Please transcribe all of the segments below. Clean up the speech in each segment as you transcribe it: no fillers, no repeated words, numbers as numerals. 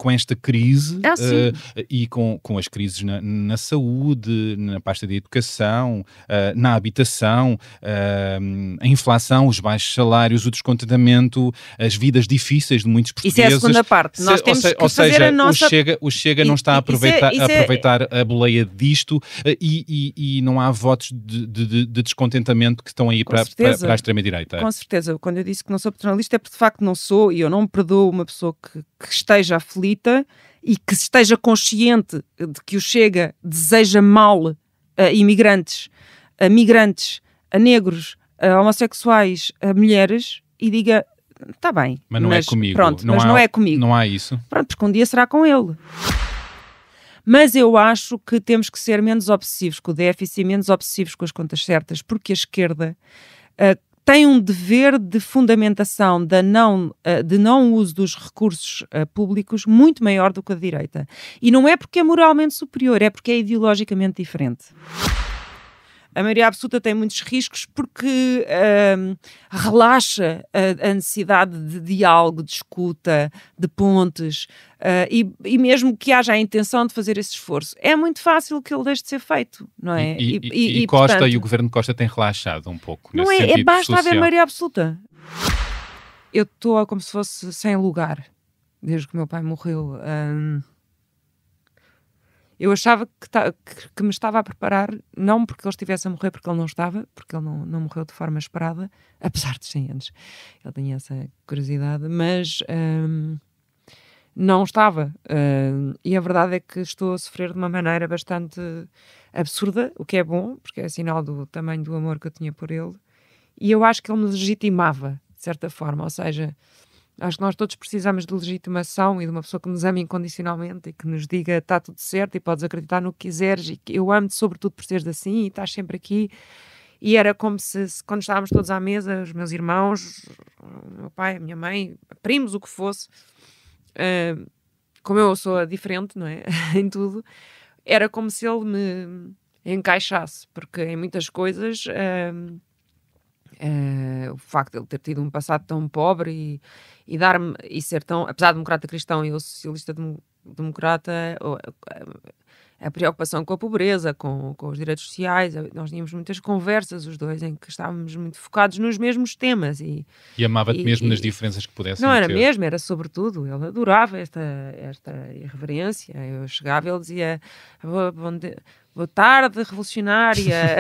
com esta crise sim. E com as crises na saúde, na pasta de educação, na habitação, a inflação, os baixos salários, o descontentamento, as vidas difíceis de muitos portugueses. Isso é a segunda parte. Nós temos que fazer a nossa... o Chega não está a aproveitar a boleia disto e não há votos de descontentamento que estão aí para a extrema-direita. Com certeza. Quando eu disse que não sou paternalista é porque de facto não sou, e eu não me perdoo uma pessoa que esteja aflita e que esteja consciente de que o Chega deseja mal a imigrantes, a migrantes, a negros, a homossexuais, a mulheres, e diga, está bem. Mas não é comigo. Pronto, mas não é comigo. Não há isso. Pronto, porque um dia será com ele. Mas eu acho que temos que ser menos obsessivos com o déficit e menos obsessivos com as contas certas, porque a esquerda tem um dever de fundamentação de não uso dos recursos públicos muito maior do que a direita. E não é porque é moralmente superior, é porque é ideologicamente diferente. A maioria absoluta tem muitos riscos porque relaxa a necessidade de diálogo, de escuta, de pontes, e mesmo que haja a intenção de fazer esse esforço, é muito fácil que ele deixe de ser feito, não é? E Costa, portanto, e o governo de Costa tem relaxado um pouco nesse sentido. Não é, basta haver maioria absoluta. Eu estou como se fosse sem lugar, desde que o meu pai morreu. Eu achava que me estava a preparar, não porque ele estivesse a morrer, porque ele não estava, porque ele não morreu de forma esperada, apesar de 100 anos. Ele tinha essa curiosidade, mas não estava. E a verdade é que estou a sofrer de uma maneira bastante absurda, o que é bom, porque é sinal do tamanho do amor que eu tinha por ele. E eu acho que ele me legitimava, de certa forma, ou seja... Acho que nós todos precisamos de legitimação e de uma pessoa que nos ame incondicionalmente e que nos diga está tudo certo e podes acreditar no que quiseres e que eu amo-te sobretudo por seres assim e estás sempre aqui. E era como se quando estávamos todos à mesa, os meus irmãos, o meu pai, a minha mãe, primos, o que fosse, como eu sou diferente, não é? Em tudo, era como se ele me encaixasse, porque em muitas coisas... o facto de ele ter tido um passado tão pobre e dar-me e ser tão, apesar de democrata cristão e eu socialista democrata, a preocupação com a pobreza, com os direitos sociais, nós tínhamos muitas conversas os dois em que estávamos muito focados nos mesmos temas e amava-te mesmo nas diferenças que pudessem ter. Não era mesmo, era sobretudo, ele adorava esta irreverência. Eu chegava e ele dizia boa tarde, revolucionária.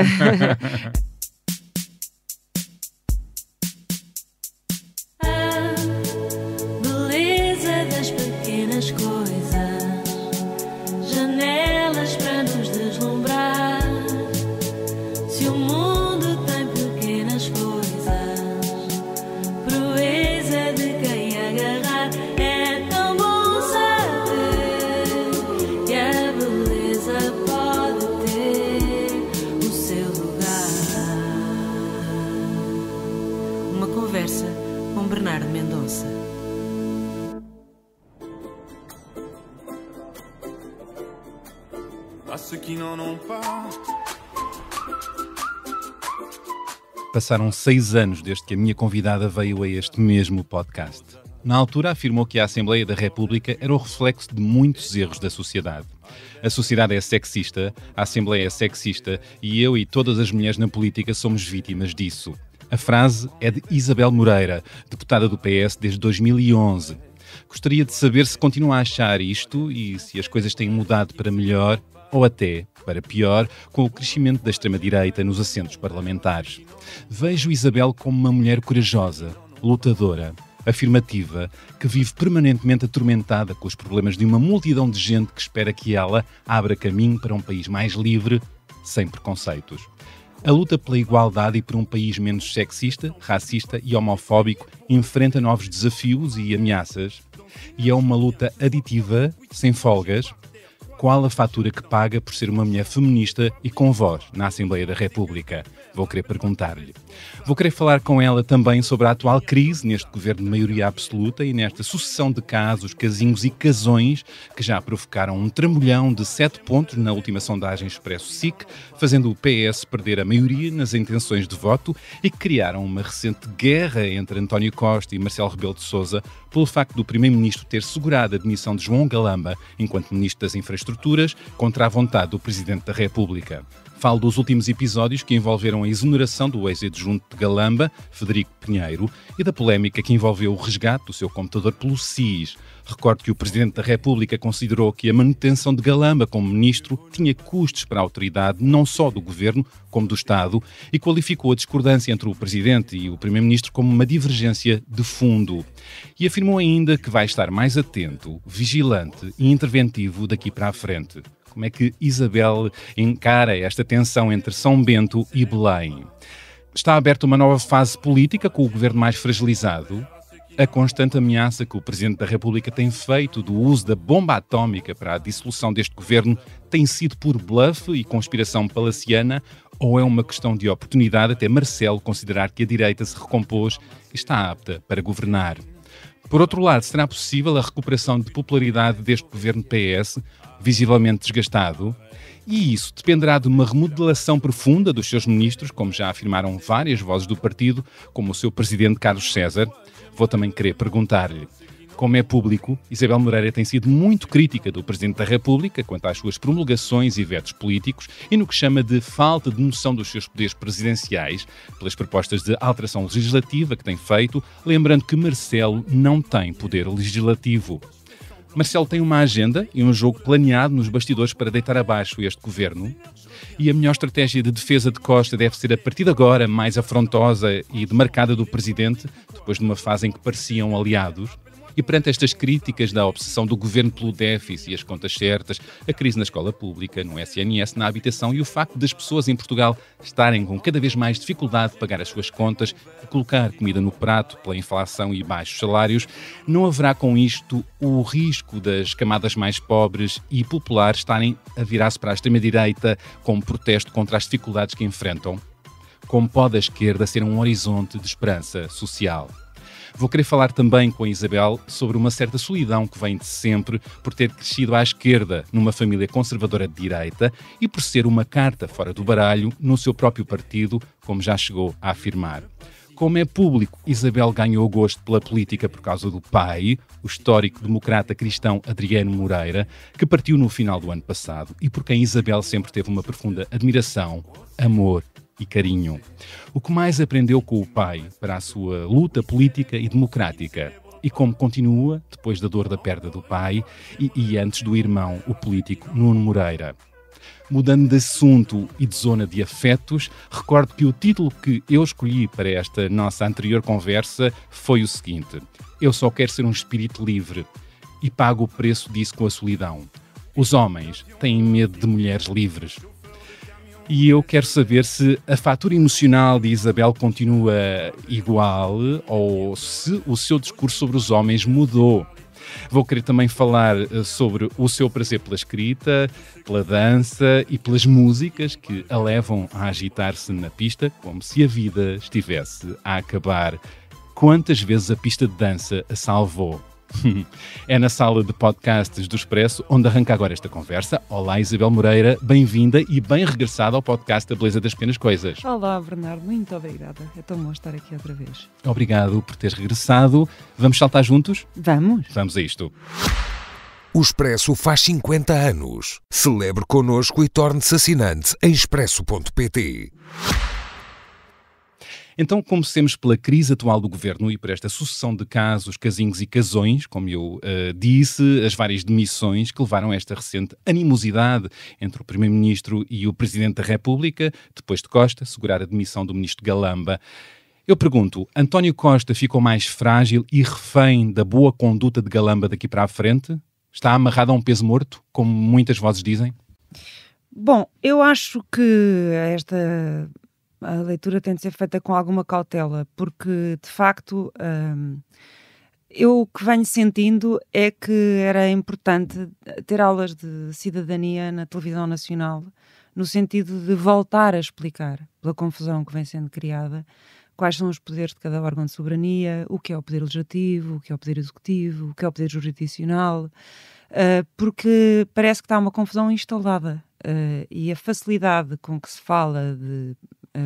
Passaram 6 anos desde que a minha convidada veio a este mesmo podcast. Na altura afirmou que a Assembleia da República era o reflexo de muitos erros da sociedade. A sociedade é sexista, a Assembleia é sexista e eu e todas as mulheres na política somos vítimas disso. A frase é de Isabel Moreira, deputada do PS desde 2011. Gostaria de saber se continua a achar isto e se as coisas têm mudado para melhor ou até para pior com o crescimento da extrema-direita nos assentos parlamentares. Vejo Isabel como uma mulher corajosa, lutadora, afirmativa, que vive permanentemente atormentada com os problemas de uma multidão de gente que espera que ela abra caminho para um país mais livre, sem preconceitos. A luta pela igualdade e por um país menos sexista, racista e homofóbico enfrenta novos desafios e ameaças. E é uma luta aditiva, sem folgas. Qual a fatura que paga por ser uma mulher feminista e com voz na Assembleia da República? Vou querer perguntar-lhe. Vou querer falar com ela também sobre a atual crise neste governo de maioria absoluta e nesta sucessão de casos, casinhos e casões que já provocaram um trambolhão de 7 pontos na última sondagem Expresso-SIC, fazendo o PS perder a maioria nas intenções de voto e que criaram uma recente guerra entre António Costa e Marcelo Rebelo de Sousa pelo facto do Primeiro-Ministro ter segurado a demissão de João Galamba enquanto Ministro das Infraestruturas contra a vontade do Presidente da República. Falo dos últimos episódios que envolveram a exoneração do ex-adjunto de Galamba, Frederico Pinheiro, e da polémica que envolveu o resgate do seu computador pelo SIS. Recordo que o Presidente da República considerou que a manutenção de Galamba como Ministro tinha custos para a autoridade não só do Governo, como do Estado, e qualificou a discordância entre o Presidente e o Primeiro-Ministro como uma divergência de fundo. E afirmou ainda que vai estar mais atento, vigilante e interventivo daqui para a frente. Como é que Isabel encara esta tensão entre São Bento e Belém? Está aberta uma nova fase política com o governo mais fragilizado? A constante ameaça que o Presidente da República tem feito do uso da bomba atómica para a dissolução deste governo tem sido por bluff e conspiração palaciana ou é uma questão de oportunidade até Marcelo considerar que a direita se recompôs e está apta para governar? Por outro lado, será possível a recuperação de popularidade deste governo PS, visivelmente desgastado? E isso dependerá de uma remodelação profunda dos seus ministros, como já afirmaram várias vozes do partido, como o seu presidente Carlos César. Vou também querer perguntar-lhe. Como é público, Isabel Moreira tem sido muito crítica do Presidente da República quanto às suas promulgações e vetos políticos e no que chama de falta de noção dos seus poderes presidenciais, pelas propostas de alteração legislativa que tem feito, lembrando que Marcelo não tem poder legislativo. Marcelo tem uma agenda e um jogo planeado nos bastidores para deitar abaixo este governo. E a melhor estratégia de defesa de Costa deve ser, a partir de agora, mais afrontosa e demarcada do Presidente, depois de uma fase em que pareciam aliados. E perante estas críticas da obsessão do governo pelo déficit e as contas certas, a crise na escola pública, no SNS, na habitação e o facto das pessoas em Portugal estarem com cada vez mais dificuldade de pagar as suas contas e colocar comida no prato pela inflação e baixos salários, não haverá com isto o risco das camadas mais pobres e populares estarem a virar-se para a extrema-direita como protesto contra as dificuldades que enfrentam? Como pode a esquerda ser um horizonte de esperança social? Vou querer falar também com a Isabel sobre uma certa solidão que vem de sempre por ter crescido à esquerda numa família conservadora de direita e por ser uma carta fora do baralho no seu próprio partido, como já chegou a afirmar. Como é público, Isabel ganhou gosto pela política por causa do pai, o histórico democrata cristão Adriano Moreira, que partiu no final do ano passado e por quem Isabel sempre teve uma profunda admiração, amor e carinho. O que mais aprendeu com o pai para a sua luta política e democrática? E como continua, depois da dor da perda do pai e antes do irmão, o político Nuno Moreira? Mudando de assunto e de zona de afetos, recordo que o título que eu escolhi para esta nossa anterior conversa foi o seguinte: Eu só quero ser um espírito livre e pago o preço disso com a solidão. Os homens têm medo de mulheres livres. E eu quero saber se a fatura emocional de Isabel continua igual ou se o seu discurso sobre os homens mudou. Vou querer também falar sobre o seu prazer pela escrita, pela dança e pelas músicas que a levam a agitar-se na pista como se a vida estivesse a acabar. Quantas vezes a pista de dança a salvou? É na sala de podcasts do Expresso onde arranca agora esta conversa. Olá Isabel Moreira, bem-vinda e bem regressada ao podcast da Beleza das Pequenas Coisas. Olá Bernardo, muito obrigada. É tão bom estar aqui outra vez. Obrigado por teres regressado. Vamos saltar juntos? Vamos. Vamos a isto. O Expresso faz 50 anos. Celebre connosco e torne-se assinante em expresso.pt. Então, comecemos pela crise atual do governo e por esta sucessão de casos, casinhos e casões, como eu disse, as várias demissões que levaram a esta recente animosidade entre o Primeiro-Ministro e o Presidente da República, depois de Costa segurar a demissão do Ministro Galamba. Eu pergunto, António Costa ficou mais frágil e refém da boa conduta de Galamba daqui para a frente? Está amarrado a um peso morto, como muitas vozes dizem? Bom, eu acho que a leitura tem de ser feita com alguma cautela, porque, de facto, eu o que venho sentindo é que era importante ter aulas de cidadania na televisão nacional, no sentido de voltar a explicar, pela confusão que vem sendo criada, quais são os poderes de cada órgão de soberania, o que é o poder legislativo, o que é o poder executivo, o que é o poder jurisdicional, porque parece que está uma confusão instalada. E a facilidade com que se fala de,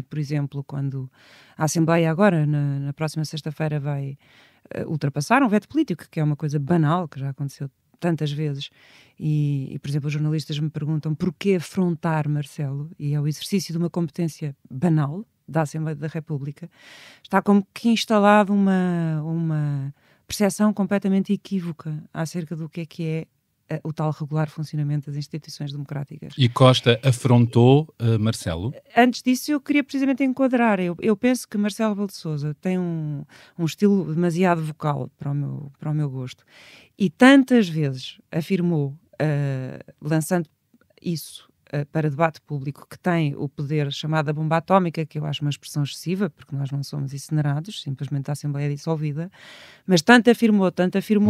por exemplo, quando a Assembleia agora, na próxima sexta-feira, vai ultrapassar um veto político, que é uma coisa banal, que já aconteceu tantas vezes. E, por exemplo, os jornalistas me perguntam porquê afrontar Marcelo, e é o exercício de uma competência banal da Assembleia da República. Está como que instalado uma percepção completamente equívoca acerca do que é o tal regular funcionamento das instituições democráticas. E Costa afrontou Marcelo? Antes disso, eu queria precisamente enquadrar. Eu penso que Marcelo Rebelo de Sousa tem um estilo demasiado vocal para o meu gosto. E tantas vezes afirmou, lançando isso para debate público, que tem o poder chamado a bomba atómica, que eu acho uma expressão excessiva, porque nós não somos incinerados, simplesmente a Assembleia é dissolvida, mas tanto afirmou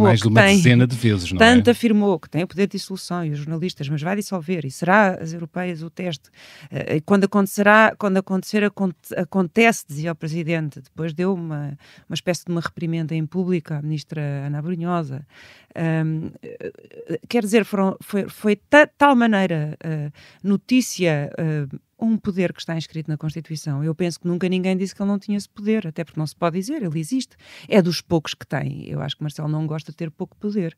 mais de uma dezena de vezes, não tanto é? afirmou que tem o poder de dissolução, e os jornalistas, mas vai dissolver, e será as europeias o teste, e quando acontecer, acontece, dizia o Presidente. Depois deu uma espécie de uma reprimenda em público à Ministra Ana Brunhosa. Quer dizer, foi tal maneira notícia, um poder que está inscrito na Constituição. Eu penso que nunca ninguém disse que ele não tinha esse poder, até porque não se pode dizer, ele existe. É dos poucos que tem. Eu acho que Marcelo não gosta de ter pouco poder.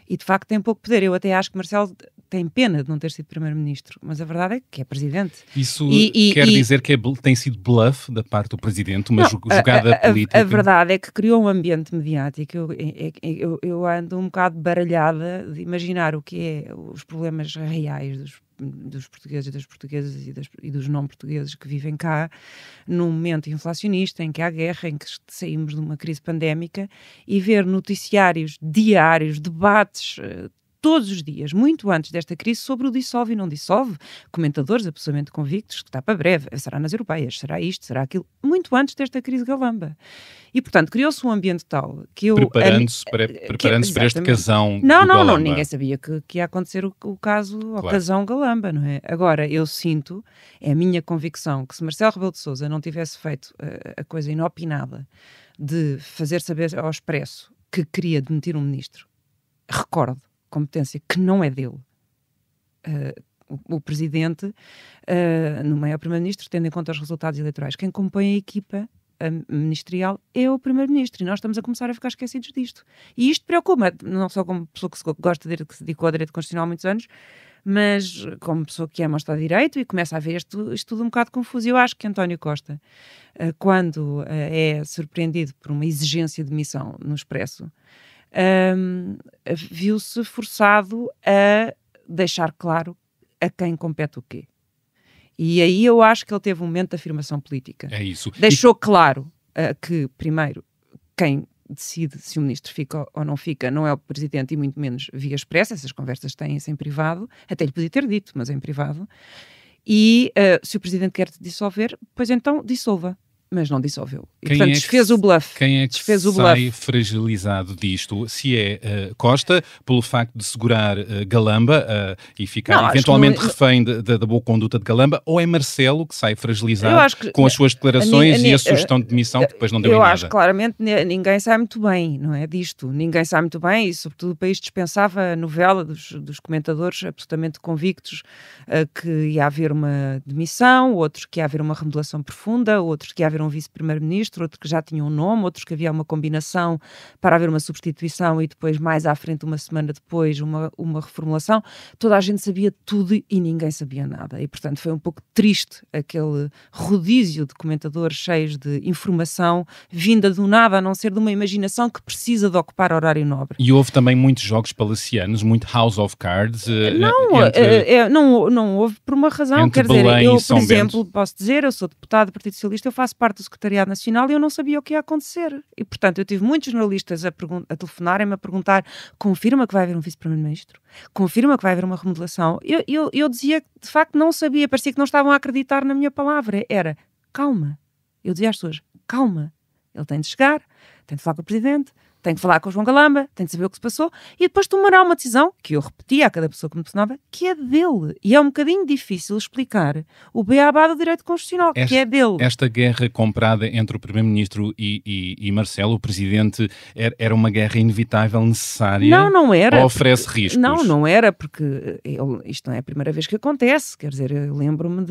E de facto tem pouco poder. Eu até acho que Marcelo tem pena de não ter sido Primeiro-Ministro, mas a verdade é que é Presidente. Isso quer dizer que tem sido bluff da parte do Presidente, uma jogada política? A verdade é que criou um ambiente mediático. Eu ando um bocado baralhada de imaginar o que é os problemas reais dos portugueses e das portuguesas e dos não-portugueses que vivem cá, num momento inflacionista, em que há guerra, em que saímos de uma crise pandémica, e ver noticiários diários, debates todos os dias, muito antes desta crise, sobre o dissolve e não dissolve, comentadores absolutamente convictos que está para breve, será nas europeias, será isto, será aquilo, muito antes desta crise galamba. E, portanto, criou-se um ambiente tal que eu... Preparando-se para este casão do Não, Galamba. ninguém sabia que ia acontecer o caso, o Claro. casão Galamba, não é? Agora, eu sinto, é a minha convicção, que se Marcelo Rebelo de Sousa não tivesse feito a coisa inopinada de fazer saber ao Expresso que queria demitir um ministro, recordo, competência que não é dele, o Presidente, no meio ao Primeiro-Ministro, tendo em conta os resultados eleitorais, quem compõe a equipa ministerial é o Primeiro-Ministro, e nós estamos a começar a ficar esquecidos disto. E isto preocupa, não só como pessoa que gosta de que se dedicou ao direito constitucional há muitos anos, mas como pessoa que ama o Estado de Direito, e começa a ver isto tudo um bocado confuso. Eu acho que António Costa, quando é surpreendido por uma exigência de missão no Expresso, viu-se forçado a deixar claro a quem compete o quê. E aí eu acho que ele teve um momento de afirmação política. É isso. Deixou claro que, primeiro, quem decide se o ministro fica ou não fica não é o Presidente, e muito menos via expressa. Essas conversas têm-se em privado, até lhe podia ter dito, mas em privado. E se o Presidente quer dissolver, pois então dissolva. Mas não dissolveu. E, portanto, desfez o bluff. Quem é que sai fragilizado disto? Se é Costa, pelo facto de segurar Galamba e ficar eventualmente refém da boa conduta de Galamba, ou é Marcelo que sai fragilizado com as suas declarações e a sugestão de demissão que depois não deu em nada? Eu acho claramente ninguém sai muito bem, não é disto. Ninguém sai muito bem, e sobretudo o país dispensava a novela dos comentadores absolutamente convictos que ia haver uma demissão, outros que ia haver uma remodelação profunda, outros que ia haver um vice-primeiro-ministro, outro que já tinha um nome, outros que havia uma combinação para haver uma substituição e depois, mais à frente, uma semana depois, uma reformulação. Toda a gente sabia tudo e ninguém sabia nada. E, portanto, foi um pouco triste aquele rodízio de comentadores cheios de informação vinda do nada, a não ser de uma imaginação que precisa de ocupar horário nobre. E houve também muitos jogos palacianos, muito House of Cards. Não houve por uma razão. Quer dizer, eu, por exemplo, posso dizer, eu sou deputado do Partido Socialista, eu faço parte do Secretariado Nacional e eu não sabia o que ia acontecer. E, portanto, eu tive muitos jornalistas a telefonarem-me a perguntar: confirma que vai haver um vice-primeiro-ministro? Confirma que vai haver uma remodelação? Eu dizia que, de facto, não sabia. Parecia que não estavam a acreditar na minha palavra. Era, calma. Eu dizia às pessoas, calma. Ele tem de chegar, tem de falar com o Presidente, tem que falar com o João Galamba, tem de saber o que se passou e depois tomará uma decisão, que eu repetia a cada pessoa que me telefonava, que é dele. E é um bocadinho difícil explicar o beabá do direito constitucional, que é dele. Esta guerra comprada entre o Primeiro-Ministro e Marcelo, o Presidente, era uma guerra inevitável, necessária? Não era. Ou oferece riscos? Não era, porque isto não é a primeira vez que acontece. Quer dizer, eu lembro-me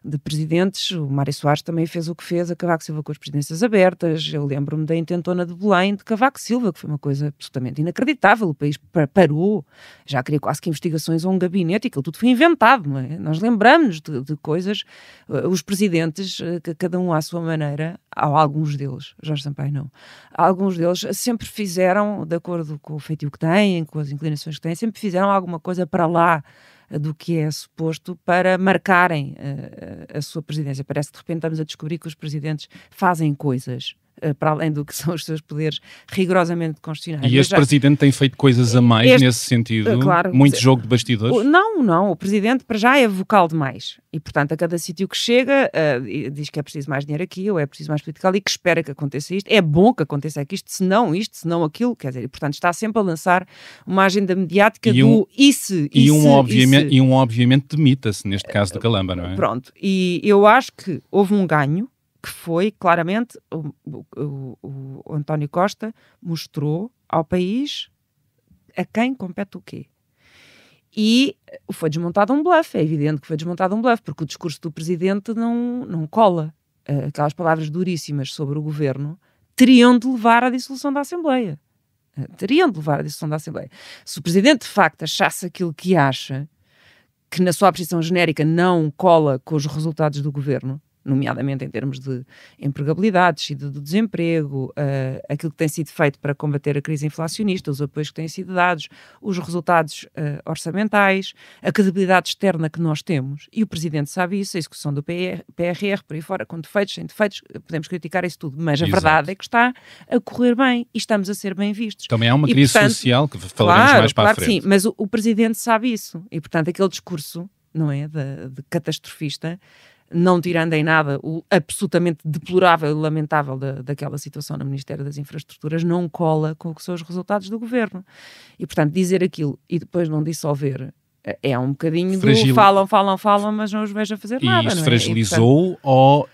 de presidentes. O Mário Soares também fez o que fez, a Cavaco Silva com as presidências abertas. Eu lembro-me da intentona de Belém de Cavaco Silva, que foi uma coisa absolutamente inacreditável. O país parou, já queria quase que investigações a um gabinete e aquilo tudo foi inventado, não é? Nós lembramos de coisas, os presidentes, cada um à sua maneira, alguns deles, Jorge Sampaio não, alguns deles sempre fizeram, de acordo com o feitio que têm, com as inclinações que têm, sempre fizeram alguma coisa para lá do que é suposto para marcarem a sua presidência. Parece que de repente estamos a descobrir que os presidentes fazem coisas para além do que são os seus poderes rigorosamente constitucionais. E este presidente tem feito coisas a mais nesse sentido? Claro, muito jogo de bastidores? Não, o presidente para já é vocal demais e portanto a cada sítio que chega diz que é preciso mais dinheiro aqui ou é preciso mais política ali, que espera que aconteça isto, é bom que aconteça aqui isto, se não aquilo, quer dizer, e portanto está sempre a lançar uma agenda mediática e obviamente demita-se neste caso do Calamba, não é? Pronto, e eu acho que houve um ganho que foi, claramente, o António Costa mostrou ao país a quem compete o quê. E foi desmontado um bluff, é evidente que foi desmontado um bluff, porque o discurso do presidente não cola. Aquelas palavras duríssimas sobre o governo teriam de levar à dissolução da Assembleia. Se o presidente de facto achasse aquilo que acha, que na sua apreciação genérica não cola com os resultados do governo, nomeadamente em termos de empregabilidade, descida do desemprego, aquilo que tem sido feito para combater a crise inflacionista, os apoios que têm sido dados, os resultados orçamentais, a credibilidade externa que nós temos, e o Presidente sabe isso, a execução do PRR, por aí fora, com defeitos, sem defeitos, podemos criticar isso tudo, mas a verdade é que está a correr bem e estamos a ser bem vistos. Também há uma crise social que falaremos mais para a frente. Sim, mas o Presidente sabe isso, e portanto aquele discurso, não é, de catastrofista, não tirando em nada o absolutamente deplorável e lamentável daquela situação no Ministério das Infraestruturas, não cola com o que são os resultados do governo. E, portanto, dizer aquilo e depois não dissolver é um bocadinho do falam, mas não os vejo a fazer nada. E isto não é? fragilizou, ou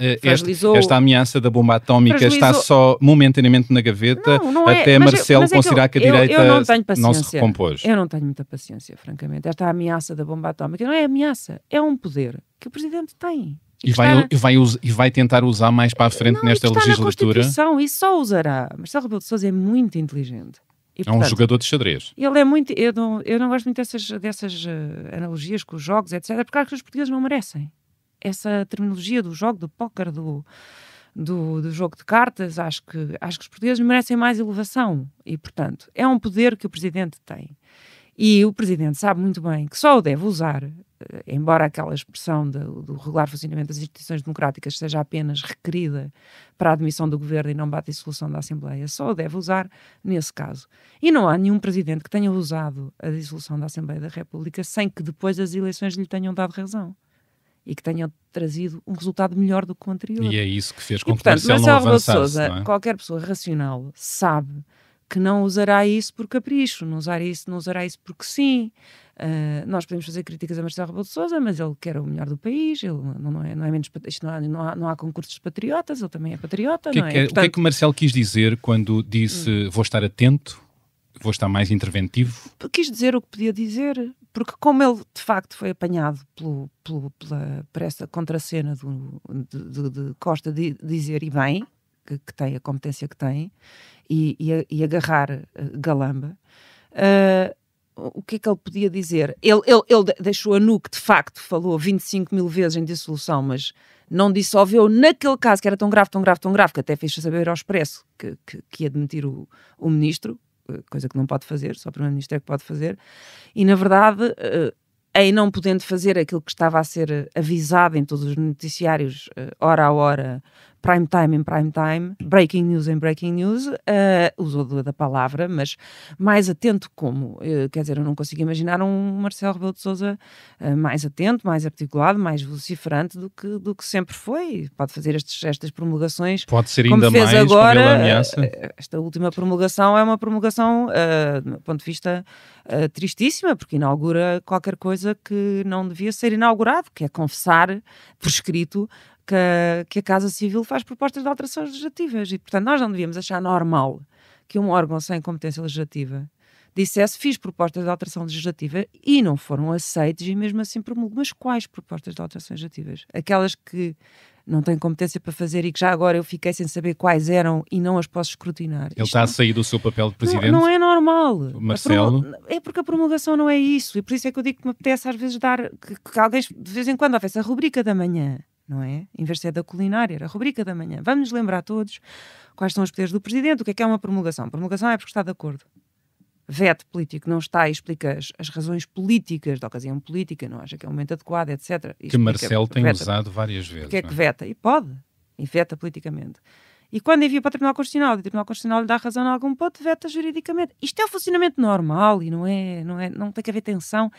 esta ameaça da bomba atómica está só momentaneamente na gaveta, até Marcelo considerar que a direita não se recompôs? Eu não tenho muita paciência, francamente. Esta ameaça da bomba atómica não é ameaça, é um poder que o Presidente tem. E vai tentar usar mais para a frente nesta legislatura? E só usará. Marcelo Rebelo de Sousa é muito inteligente. E, portanto, é um jogador de xadrez. Ele é muito. Eu não gosto muito dessas analogias com os jogos, etc., porque acho que os portugueses não merecem. Essa terminologia do jogo, do póquer, do jogo de cartas, acho que os portugueses merecem mais elevação. E, portanto, é um poder que o Presidente tem. E o Presidente sabe muito bem que só o deve usar, embora aquela expressão do regular funcionamento das instituições democráticas seja apenas requerida para a admissão do governo e não para a dissolução da Assembleia, só o deve usar nesse caso. E não há nenhum Presidente que tenha usado a dissolução da Assembleia da República sem que depois as eleições lhe tenham dado razão e que tenham trazido um resultado melhor do que o anterior. E é isso que fez com que Marcelo não avançasse. Sousa, não é? Qualquer pessoa racional sabe que não usará isso por capricho, não usará isso porque sim. Nós podemos fazer críticas a Marcelo Rebelo de Sousa, mas ele quer o melhor do país, ele não é menos, não há concursos de patriotas, ele também é patriota. O que é que Marcelo quis dizer quando disse vou estar atento, vou estar mais interventivo? Quis dizer o que podia dizer, porque como ele de facto foi apanhado por essa contracena de Costa de dizer e bem, que tem a competência que tem, e agarrar Galamba, o que é que ele podia dizer? Ele deixou a nu que de facto falou 25 mil vezes em dissolução, mas não dissolveu naquele caso que era tão grave, que até fez saber ao Expresso que ia demitir o ministro, coisa que não pode fazer, só o Primeiro-Ministro é que pode fazer, e na verdade, em não podendo fazer aquilo que estava a ser avisado em todos os noticiários, hora a hora, prime time em prime time, breaking news em breaking news, usou da palavra, mas mais atento como? Quer dizer, eu não consigo imaginar um Marcelo Rebelo de Sousa mais atento, mais articulado, mais vociferante do que sempre foi. Pode fazer estas promulgações. Pode ser ainda mais agora, quando ele ameaça. Esta última promulgação é uma promulgação, do ponto de vista tristíssima, porque inaugura qualquer coisa que não devia ser inaugurado, que é confessar por escrito que a Casa Civil faz propostas de alterações legislativas e, portanto, nós não devíamos achar normal que um órgão sem competência legislativa dissesse, fiz propostas de alteração legislativa e não foram aceites e mesmo assim promulgo. Mas quais propostas de alterações legislativas? Aquelas que não têm competência para fazer e que já agora eu fiquei sem saber quais eram e não as posso escrutinar. Ele está a sair do seu papel de presidente? Não é normal. Marcelo? É porque a promulgação não é isso. E por isso é que eu digo que me apetece às vezes dar... Que alguém de vez em quando houvesse a rubrica da manhã, não é? Em vez de ser da culinária, era a rubrica da manhã. Vamos nos lembrar todos quais são os poderes do presidente, o que é uma promulgação. Promulgação é porque está de acordo. Veto político não está e explica as razões políticas da ocasião política, não acha que é um momento adequado, etc. Que Marcelo tem usado várias vezes. Porque é que veta? E pode. E veta politicamente. E quando envia para o Tribunal Constitucional, e o Tribunal Constitucional lhe dá razão em algum ponto, veta juridicamente. Isto é o funcionamento normal e não tem que haver tensão.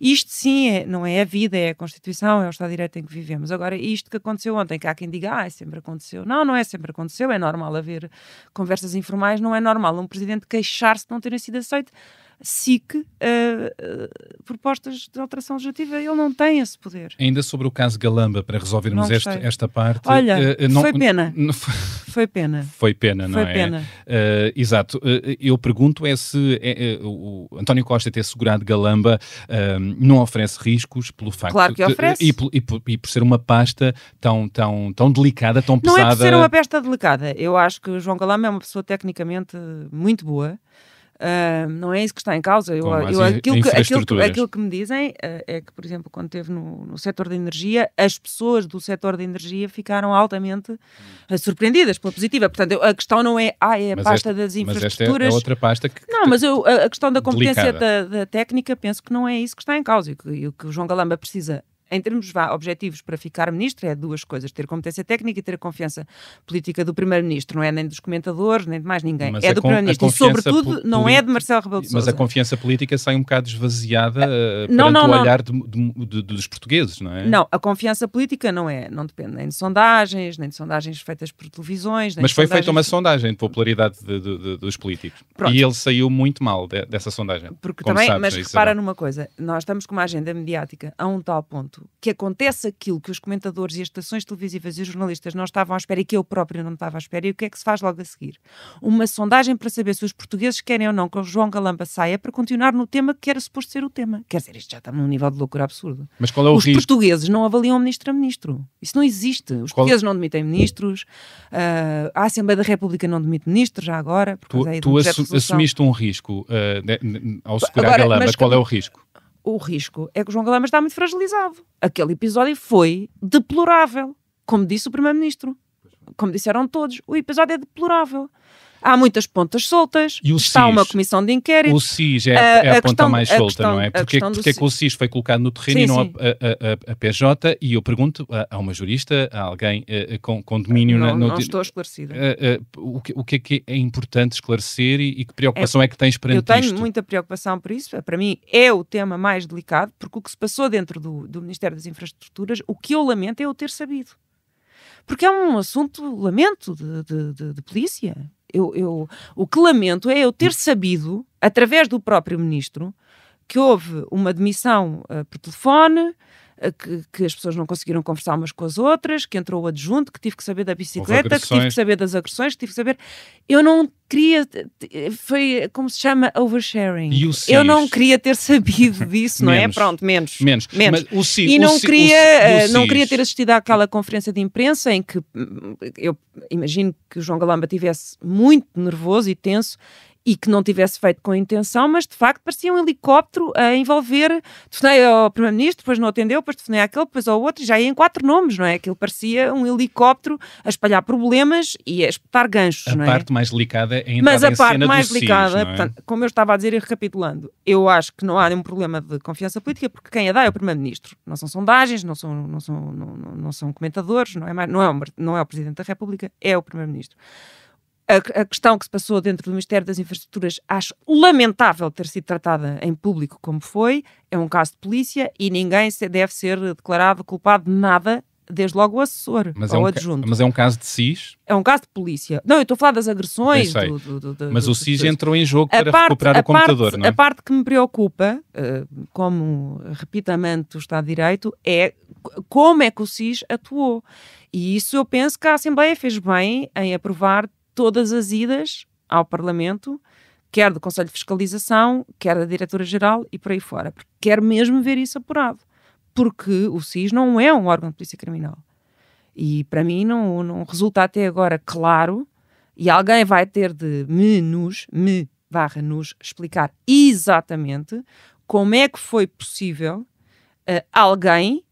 Isto sim não é a vida, é a Constituição, é o Estado de Direito em que vivemos. Agora, isto que aconteceu ontem, que há quem diga, sempre aconteceu. Não é sempre aconteceu, é normal haver conversas informais, não é normal um presidente queixar-se de não terem sido aceito SIC propostas de alteração legislativa, ele não tem esse poder. Ainda sobre o caso Galamba, para resolvermos esta parte... Olha, foi pena. Foi pena. Foi pena, não é? Foi pena. Exato. Eu pergunto se o António Costa ter segurado Galamba não oferece riscos pelo facto... Claro que oferece. E por ser uma pasta tão delicada, tão pesada... Não é por ser uma pasta delicada. Eu acho que o João Galamba é uma pessoa tecnicamente muito boa. Não é isso que está em causa. Aquilo que me dizem é que, por exemplo, quando esteve no setor da energia, as pessoas do setor da energia ficaram altamente surpreendidas pela positiva. Portanto, a questão não é a pasta das infraestruturas. Mas esta é outra pasta que... Não, mas a questão da competência da técnica, penso que não é isso que está em causa. E o que o João Galamba precisa, em termos objetivos para ficar ministro, é duas coisas: ter competência técnica e ter a confiança política do primeiro-ministro. Não é nem dos comentadores, nem de mais ninguém. Mas é do primeiro-ministro. E, sobretudo, não é de Marcelo Rebelo de Sousa. Mas a confiança política sai um bocado esvaziada perante o olhar dos portugueses, não é? Não, a confiança política não depende nem de sondagens feitas por televisões. Mas foi feita uma sondagem de popularidade dos políticos. Pronto. E ele saiu muito mal dessa sondagem. Porque também, mas repara numa coisa, nós estamos com uma agenda mediática a um tal ponto que acontece aquilo que os comentadores e as estações televisivas e os jornalistas não estavam à espera e que eu próprio não estava à espera. E o que é que se faz logo a seguir? Uma sondagem para saber se os portugueses querem ou não que o João Galamba saia para continuar no tema que era suposto ser o tema. Quer dizer, isto já está num nível de loucura absurdo. Mas qual é o risco? Os portugueses não avaliam ministro a ministro. Isso não existe. Os portugueses não demitem ministros, a Assembleia da República não demite ministros já agora. Tu assumiste um risco ao segurar Galamba. Qual é o risco? O risco é que o João Galamba está muito fragilizado. Aquele episódio foi deplorável, como disse o Primeiro-Ministro. Como disseram todos, o episódio é deplorável. Há muitas pontas soltas, está uma comissão de inquérito. O SIS é a ponta mais solta, não é? Porque é que o SIS foi colocado no terreno e não a PJ? E eu pergunto a uma jurista, a alguém com domínio... Não estou esclarecida. O que é importante esclarecer e que preocupação é que tens perante isto? Eu tenho muita preocupação por isso. Para mim é o tema mais delicado, porque o que se passou dentro do Ministério das Infraestruturas, o que eu lamento é eu ter sabido. Porque é um assunto, lamento, de polícia. O que lamento é eu ter sabido, através do próprio ministro, que houve uma demissão por telefone, que as pessoas não conseguiram conversar umas com as outras, que entrou o adjunto, que tive que saber da bicicleta, que tive que saber das agressões, que tive que saber... Eu não queria... Foi, como se chama, oversharing. Eu não queria ter sabido disso, não é? Pronto, menos. Mas não queria ter assistido àquela conferência de imprensa em que eu imagino que o João Galamba estivesse muito nervoso e tenso e que não tivesse feito com intenção, mas de facto parecia um helicóptero a envolver. Telefonei ao Primeiro-Ministro, depois não atendeu, depois telefonei àquele, depois ao outro, e já ia em 4 nomes, não é? Aquilo parecia um helicóptero a espalhar problemas e a espetar ganchos, não é? A parte mais delicada é a entrada em cena do SIS, mas a parte mais delicada, portanto, como eu estava a dizer e recapitulando, eu acho que não há nenhum problema de confiança política, porque quem a dá é o Primeiro-Ministro. Não são sondagens, não são comentadores, não é o Presidente da República, é o Primeiro-Ministro. A questão que se passou dentro do Ministério das Infraestruturas acho lamentável ter sido tratada em público como foi. É um caso de polícia e ninguém deve ser declarado culpado de nada, desde logo o assessor ou o adjunto. Mas é um caso de SIS? É um caso de polícia. Não, eu estou a falar das agressões. Mas o SIS entrou em jogo para recuperar o computador, não é? A parte que me preocupa, como repitamente o Estado de Direito, é como é que o SIS atuou. E isso eu penso que a Assembleia fez bem em aprovar todas as idas ao Parlamento quer do Conselho de Fiscalização, quer da Diretora-Geral e por aí fora, porque quer mesmo ver isso apurado, porque o SIS não é um órgão de polícia criminal. E para mim não resulta até agora claro, e alguém vai ter de nos explicar exatamente como é que foi possível alguém,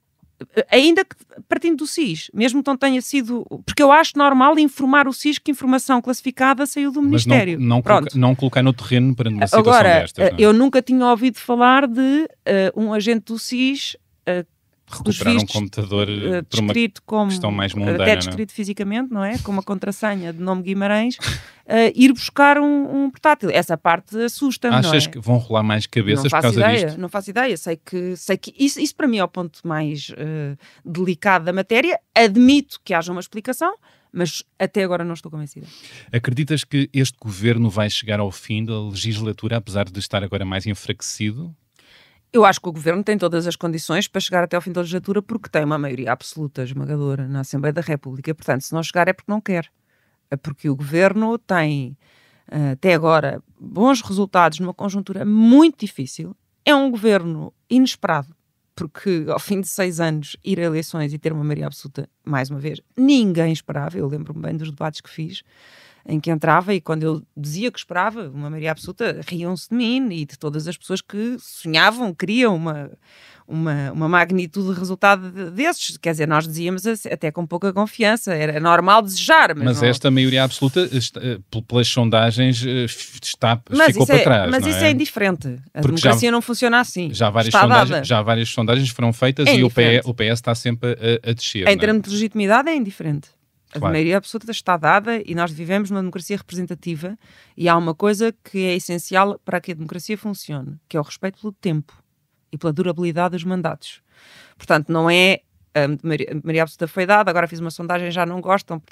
ainda que partindo do SIS, mesmo que não tenha sido... Porque eu acho normal informar o SIS que informação classificada saiu do Ministério. Mas não colocar no terreno para uma situação agora, destas. Não é? Eu nunca tinha ouvido falar de um agente do SIS... recuperar um computador por uma questão mais mundana. Até descrito fisicamente, não é? Com uma contrassenha de nome Guimarães, ir buscar um portátil. Essa parte assusta-me, não é? Achas que vão rolar mais cabeças por causa disto? Não faço ideia. Sei que isso para mim é o ponto mais delicado da matéria. Admito que haja uma explicação, mas até agora não estou convencida. Acreditas que este governo vai chegar ao fim da legislatura, apesar de estar agora mais enfraquecido? Eu acho que o Governo tem todas as condições para chegar até ao fim da legislatura porque tem uma maioria absoluta esmagadora na Assembleia da República. Portanto, se não chegar é porque não quer. É porque o Governo tem, até agora, bons resultados numa conjuntura muito difícil. É um Governo inesperado, porque ao fim de 6 anos ir a eleições e ter uma maioria absoluta, mais uma vez, ninguém esperava. Eu lembro-me bem dos debates que fiz, em que entrava e quando eu dizia que esperava uma maioria absoluta, riam-se de mim e de todas as pessoas que sonhavam, queriam uma magnitude de resultado desses. Quer dizer, nós dizíamos até com pouca confiança, era normal desejar. Mas não... esta maioria absoluta, pelas sondagens, ficou para trás. Mas isso é indiferente. A democracia não funciona assim. Já várias sondagens foram feitas e o PS está sempre a descer. Em termos de legitimidade é indiferente. A maioria absoluta está dada e nós vivemos numa democracia representativa e há uma coisa que é essencial para que a democracia funcione, que é o respeito pelo tempo e pela durabilidade dos mandatos. Portanto, não é a maioria absoluta foi dada, agora fiz uma sondagem, já não gostam.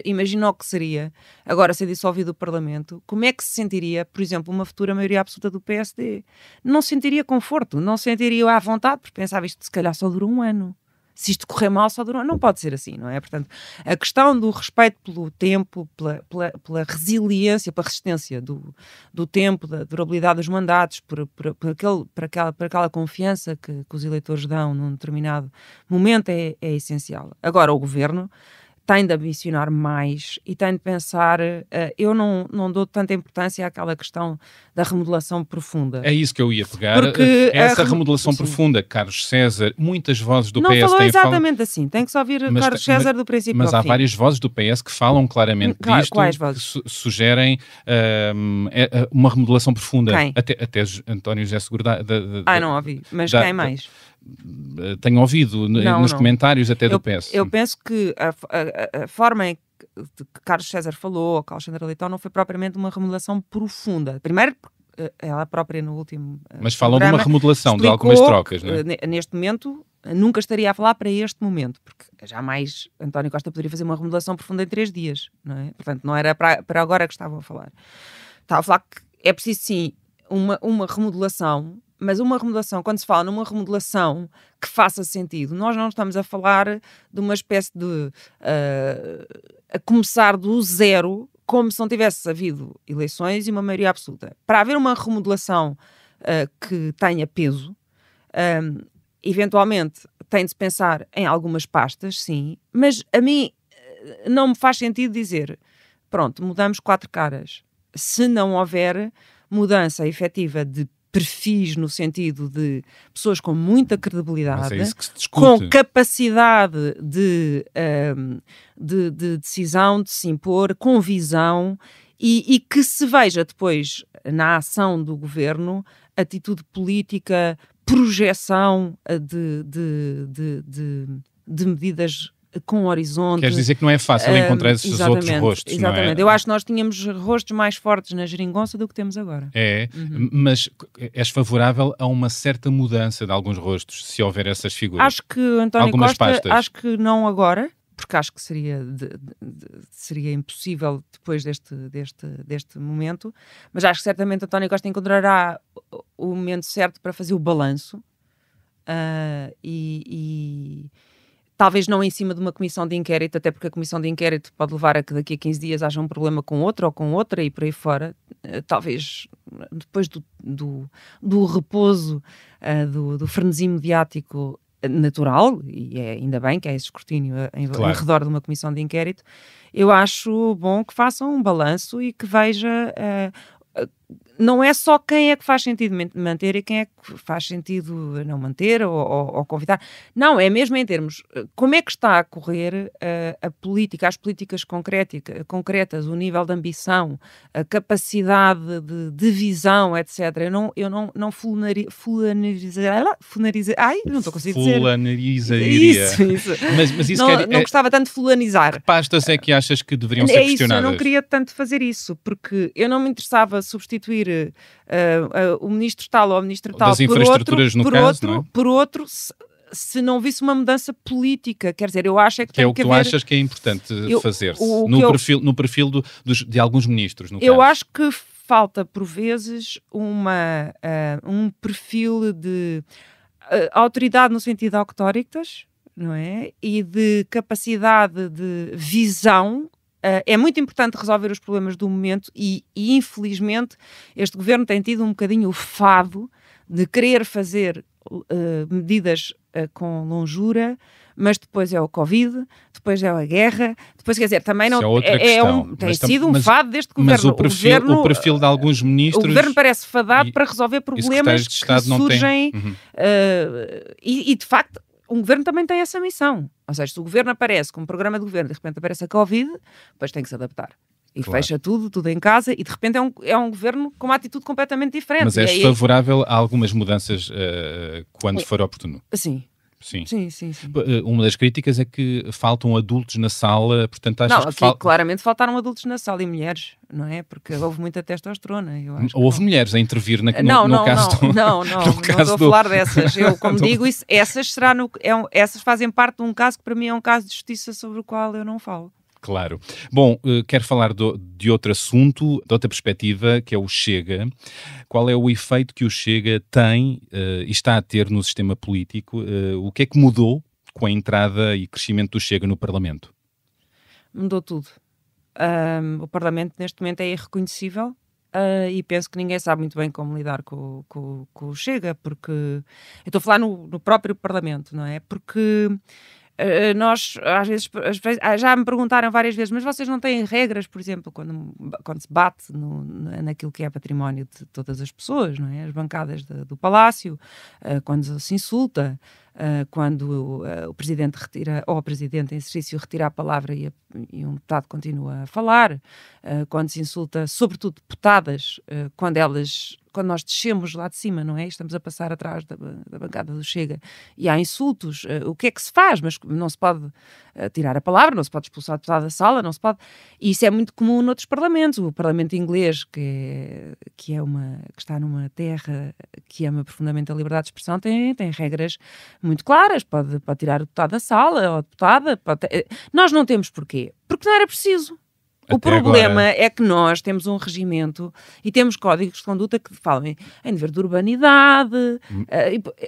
Imagina o que seria agora ser dissolvido o Parlamento. Como é que se sentiria, por exemplo, uma futura maioria absoluta do PSD? Não sentiria conforto, não sentiria à vontade, porque pensava isto se calhar só dura um ano. Se isto correr mal, só dura. Não pode ser assim, não é? Portanto, a questão do respeito pelo tempo, pela resiliência, pela resistência do tempo, da durabilidade dos mandatos, por aquela confiança que os eleitores dão num determinado momento é essencial. Agora, o Governo tem de ambicionar mais e tem de pensar... eu não dou tanta importância àquela questão da remodelação profunda. É isso que eu ia pegar. Porque essa remodelação profunda, Carlos César, muitas vozes do PS têm falado... Não falou exatamente assim, tem que só ouvir Carlos César do princípio ao fim. Mas há várias vozes do PS que falam claramente disto, quais vozes? Que sugerem uma remodelação profunda. Quem? Até António José Seguro não ouvi, mas quem mais? Tenho ouvido nos comentários até do PS. Eu penso que a forma em que Carlos César falou, ou que Alexandra Leitão, não foi propriamente uma remodelação profunda. Primeiro, ela própria no último mas falam de uma remodelação, de algumas trocas, não é? Neste momento, nunca estaria a falar para este momento, porque jamais António Costa poderia fazer uma remodelação profunda em 3 dias, não é? Portanto, não era para agora que estavam a falar. Estava a falar que é preciso, sim, uma remodelação. Mas uma remodelação, quando se fala numa remodelação que faça sentido, nós não estamos a falar de uma espécie de a começar do zero, como se não tivesse havido eleições e uma maioria absoluta. Para haver uma remodelação que tenha peso, eventualmente tem de se pensar em algumas pastas, sim, mas a mim não me faz sentido dizer, pronto, mudamos 4 caras. Se não houver mudança efetiva de perfis no sentido de pessoas com muita credibilidade, com capacidade de decisão, de se impor, com visão e que se veja depois na ação do governo atitude política, projeção de medidas com horizonte. Queres dizer que não é fácil encontrar esses outros rostos, exatamente. Não é? Eu acho que nós tínhamos rostos mais fortes na geringonça do que temos agora. Mas és favorável a uma certa mudança de alguns rostos, se houver essas figuras? Acho que António Costa, acho que não agora, porque acho que seria impossível depois deste momento, mas acho que certamente António Costa encontrará o momento certo para fazer o balanço talvez não em cima de uma comissão de inquérito, até porque a comissão de inquérito pode levar a que daqui a 15 dias haja um problema com outro ou com outra e por aí fora. Talvez depois do repouso, do frenesim mediático natural, e ainda bem que há esse escrutínio em redor de uma comissão de inquérito, eu acho bom que façam um balanço e que veja... não é só quem é que faz sentido manter e quem é que faz sentido não manter ou convidar. Não, é mesmo em termos, como é que está a correr a política, as políticas concretas, o nível de ambição, a capacidade de visão, etc. Eu não fulanarizaria. Isso. Mas isso não gostava tanto de fulanizar. Que pastas é que achas que deveriam ser questionadas? Eu não queria tanto fazer isso, porque eu não me interessava substituir o ministro tal ou o ministro tal das infraestruturas por outro, se não visse uma mudança política. Quer dizer, eu acho que tem é o que tu achas que é importante fazer-se no perfil de alguns ministros, no caso. Eu acho que falta, por vezes, um perfil de autoridade no sentido de auctoritas, não é? E de capacidade de visão. É muito importante resolver os problemas do momento e infelizmente este governo tem tido um bocadinho o fado de querer fazer medidas com longura, mas depois é o Covid, depois é a guerra, depois, quer dizer, também não tem sido um fado deste governo. Mas o perfil de alguns ministros... O governo parece fadado para resolver problemas que surgem e de facto um governo também tem essa missão. Ou seja, se o governo aparece com um programa de governo, de repente aparece a Covid, depois tem que se adaptar. E fecha tudo em casa e de repente é um governo com uma atitude completamente diferente. Mas és favorável a algumas mudanças quando for oportuno? Sim. Sim. Sim. Uma das críticas é que faltam adultos na sala, portanto achas que claramente faltaram adultos na sala e mulheres, não é? Porque houve muita testosterona. Eu acho houve mulheres a intervir no caso do... Não estou a falar dessas. Eu, como digo, essas fazem parte de um caso que para mim é um caso de justiça sobre o qual eu não falo. Claro. Bom, quero falar de outro assunto, de outra perspectiva, que é o Chega. Qual é o efeito que o Chega tem e está a ter no sistema político? O que é que mudou com a entrada e crescimento do Chega no Parlamento? Mudou tudo. O Parlamento neste momento é irreconhecível e penso que ninguém sabe muito bem como lidar com o Chega, porque... Eu estou a falar no próprio Parlamento, não é? Porque... nós, às vezes, já me perguntaram várias vezes, mas vocês não têm regras, por exemplo, quando se bate naquilo que é património de todas as pessoas, não é? As bancadas do Palácio, quando se insulta, quando o Presidente retira, ou o Presidente em exercício retira a palavra e um deputado continua a falar, quando se insulta, sobretudo deputadas, quando nós descemos lá de cima, não é? Estamos a passar atrás da bancada do Chega e há insultos, o que é que se faz? Mas não se pode tirar a palavra, não se pode expulsar o deputado da sala, não se pode... E isso é muito comum noutros parlamentos. O parlamento inglês, que está numa terra que ama profundamente a liberdade de expressão, tem regras muito claras. Pode tirar o deputado da sala, ou a deputada. Nós não temos porquê. Porque não era preciso. O problema é que nós temos um regimento e temos códigos de conduta que falam em dever de urbanidade.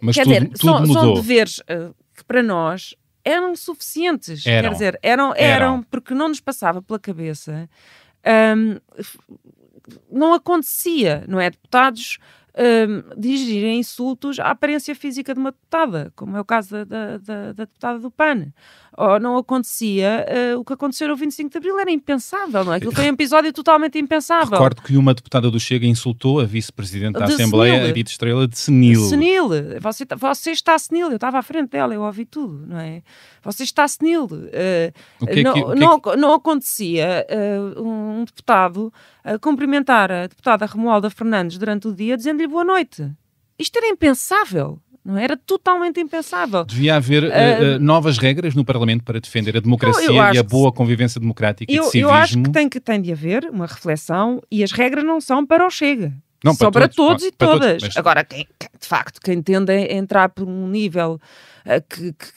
Mas quer dizer, são deveres que para nós eram suficientes. Quer dizer, eram porque não nos passava pela cabeça. Não acontecia, não é? Deputados dirigirem insultos à aparência física de uma deputada, como é o caso da deputada do PAN. Ou não acontecia o que aconteceu no 25 de Abril, era impensável, não é? Aquilo foi um episódio totalmente impensável. Recordo que uma deputada do Chega insultou a vice-presidente da Assembleia, a Edith Estrela, de senil. Senil. Você está senil. Eu estava à frente dela, eu ouvi tudo, não é? Você está senil. Não acontecia um deputado cumprimentar a deputada Romualda Fernandes durante o dia dizendo-lhe boa noite. Isto era impensável. Não era totalmente impensável. Devia haver novas regras no Parlamento para defender a democracia e a boa convecem democrática e de civismo. Eu acho que tem de haver uma reflexão e as regras não são para o Chega. Não, são para todos e todas. Mas... Agora, de facto, quem tende a entrar por um nível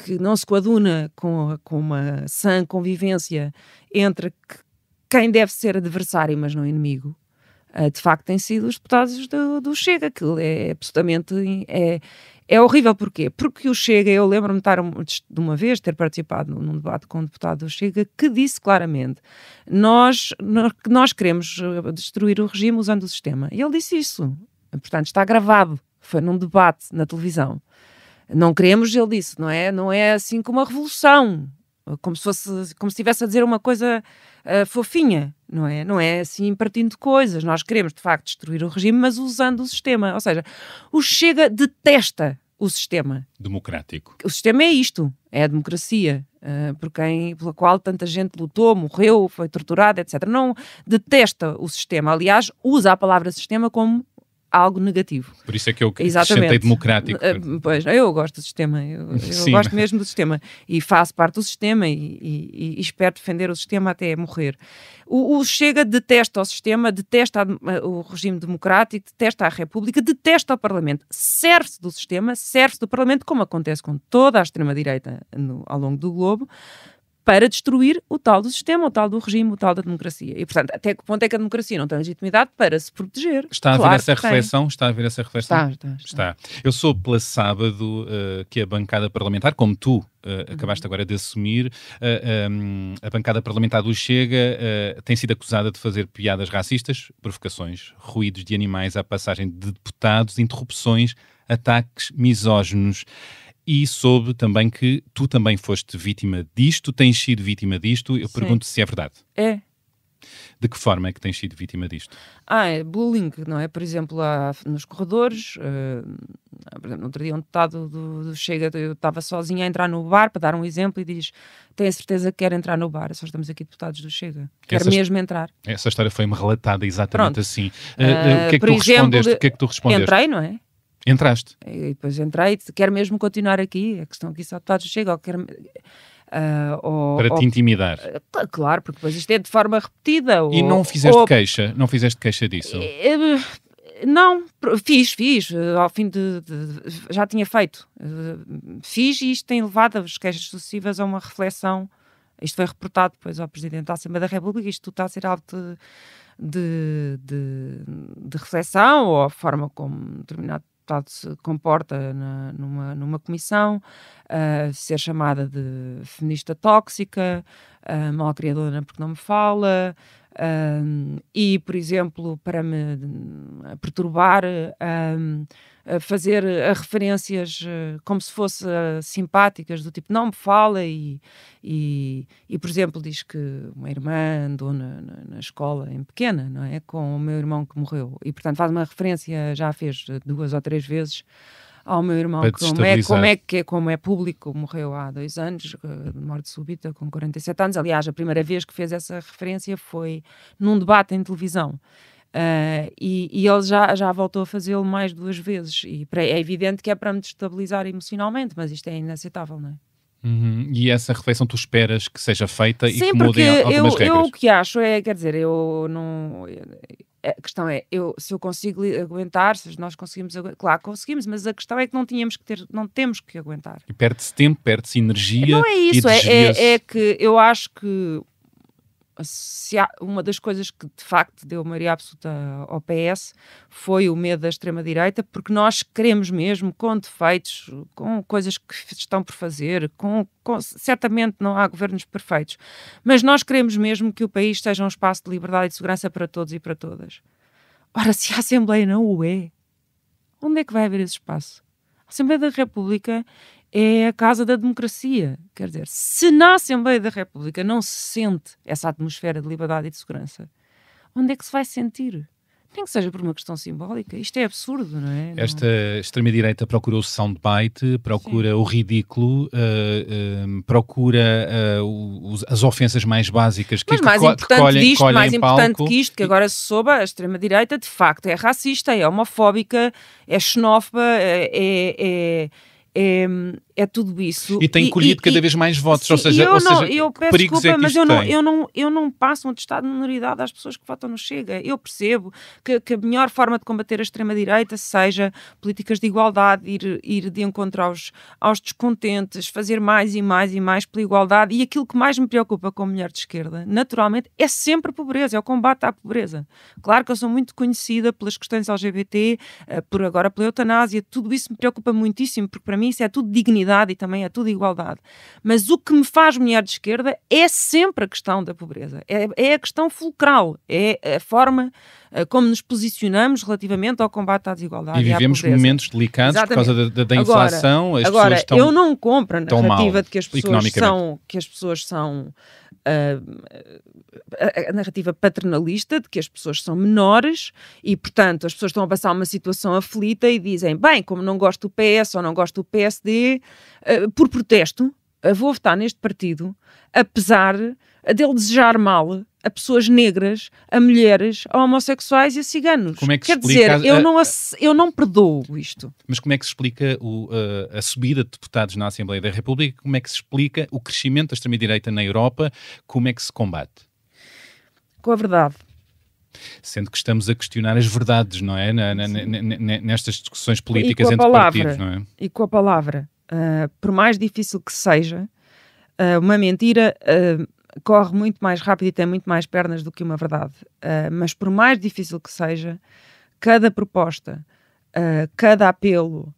que não se coaduna com uma sã convivência entre quem deve ser adversário, mas não inimigo, de facto, têm sido os deputados do Chega, que é absolutamente... É horrível porquê? Porque o Chega, eu lembro-me de uma vez ter participado num debate com um deputado do Chega que disse claramente nós queremos destruir o regime usando o sistema. E ele disse isso. Portanto, está gravado. Foi num debate na televisão. Não queremos, ele disse, não é assim como uma revolução. Como se estivesse a dizer uma coisa fofinha, não é assim partindo de coisas. Nós queremos, de facto, destruir o regime, mas usando o sistema. Ou seja, o Chega detesta o sistema. Democrático. O sistema é isto, é a democracia, pela qual tanta gente lutou, morreu, foi torturada, etc. Não detesta o sistema. Aliás, usa a palavra sistema como algo negativo. Por isso é que eu acrescentei democrático. Pois, eu gosto do sistema, eu gosto mesmo do sistema e faço parte do sistema e espero defender o sistema até morrer. O Chega detesta o sistema, detesta o regime democrático, detesta a República, detesta o Parlamento. Serve-se do sistema, serve-se do Parlamento, como acontece com toda a extrema-direita ao longo do globo, para destruir o tal do sistema, o tal do regime, o tal da democracia. E, portanto, até que ponto é que a democracia não tem legitimidade para se proteger? Está a haver essa reflexão? Está a haver essa reflexão? Está. Eu sou pela sábado que a bancada parlamentar, como tu acabaste agora de assumir, a bancada parlamentar do Chega tem sido acusada de fazer piadas racistas, provocações, ruídos de animais à passagem de deputados, interrupções, ataques misóginos. E soube também que tu também foste vítima disto, tens sido vítima disto. Eu pergunto se é verdade. É. De que forma é que tens sido vítima disto? É bullying, não é? Por exemplo, nos corredores, por exemplo, no outro dia um deputado do Chega, eu estava sozinha a entrar no bar, para dar um exemplo, e diz, tenho a certeza que quer entrar no bar, só estamos aqui deputados do Chega, quer mesmo entrar. Essa história foi-me relatada exatamente assim. O que é que tu respondeste? Entrei, não é? Entraste? E depois entrei, quero mesmo continuar aqui, a questão aqui só deputados Chega, para te intimidar. Claro, porque depois isto é de forma repetida. E não fizeste queixa? Não fizeste queixa disso? Não, fiz, ao fim já tinha feito. Fiz e isto tem levado as queixas sucessivas a uma reflexão. Isto foi reportado depois ao Presidente da Assembleia da República, isto está a ser algo de reflexão, ou a forma como determinado deputado se comporta numa comissão, ser chamada de feminista tóxica, malcriadora porque não me fala, e, por exemplo, para me perturbar, fazer referências como se fossem simpáticas, do tipo, não me fala, e, por exemplo, diz que uma irmã andou na escola em pequena, não é? Com o meu irmão que morreu, e portanto faz uma referência, já fez 2 ou 3 vezes ao meu irmão, como é público, morreu há 2 anos, de morte súbita, com 47 anos. Aliás, a primeira vez que fez essa referência foi num debate em televisão. E ele já voltou a fazê-lo mais 2 vezes. E é evidente que é para me destabilizar emocionalmente, mas isto é inaceitável, não é? E essa reflexão tu esperas que seja feita? Sim, e que mudem algumas regras? Eu o que acho é, quer dizer, eu não... A questão é, se eu consigo aguentar, se nós conseguimos aguentar, claro, conseguimos, mas a questão é que não temos que aguentar. E perde-se tempo, perde-se energia. Não é isso, é que eu acho que se há uma das coisas que de facto deu maioria absoluta ao PS foi o medo da extrema-direita, porque nós queremos mesmo, com defeitos, com coisas que estão por fazer, certamente não há governos perfeitos, mas nós queremos mesmo que o país seja um espaço de liberdade e de segurança para todos e para todas. Ora, se a Assembleia não o é, onde é que vai haver esse espaço? A Assembleia da República é a casa da democracia. Quer dizer, se na Assembleia da República não se sente essa atmosfera de liberdade e de segurança, onde é que se vai sentir? Nem que seja por uma questão simbólica. Isto é absurdo, não é? Esta extrema-direita procura o soundbite, procura o ridículo, procura as ofensas mais básicas que mais importante palco. Que isto, que agora se soube, a extrema-direita de facto é racista, é homofóbica, é xenófoba, é é tudo isso. E tem colhido cada vez mais votos, sim, ou seja, eu peço perigos desculpa, é que mas isto eu não passo um atestado de minoridade às pessoas que votam no Chega. Eu percebo que a melhor forma de combater a extrema-direita seja políticas de igualdade, ir de encontro aos descontentes, fazer mais e mais e mais pela igualdade, e aquilo que mais me preocupa como mulher de esquerda, naturalmente, é sempre a pobreza, é o combate à pobreza. Claro que eu sou muito conhecida pelas questões LGBT, por agora pela eutanásia, tudo isso me preocupa muitíssimo, porque para mim isso é tudo dignidade e também é tudo igualdade. Mas o que me faz mulher de esquerda é sempre a questão da pobreza, é a questão fulcral, é a forma como nos posicionamos relativamente ao combate à desigualdade e vivemos momentos delicados. Exatamente. Por causa da inflação. Agora, eu não compro a narrativa de que as pessoas são a narrativa paternalista de que as pessoas são menores e, portanto, as pessoas estão a passar uma situação aflita e dizem, bem, como não gosto do PS ou não gosto do PSD, por protesto, vou votar neste partido, apesar dele desejar mal a pessoas negras, a mulheres, a homossexuais e a ciganos. Como é que Quer dizer, eu não perdoo isto. Mas como é que se explica a subida de deputados na Assembleia da República? Como é que se explica o crescimento da extrema-direita na Europa? Como é que se combate? Com a verdade. Sendo que estamos a questionar as verdades, não é? Nestas discussões políticas entre partidos, não é? E com a palavra. Por mais difícil que seja, uma mentira corre muito mais rápido e tem muito mais pernas do que uma verdade. Mas por mais difícil que seja, cada proposta, cada apelo,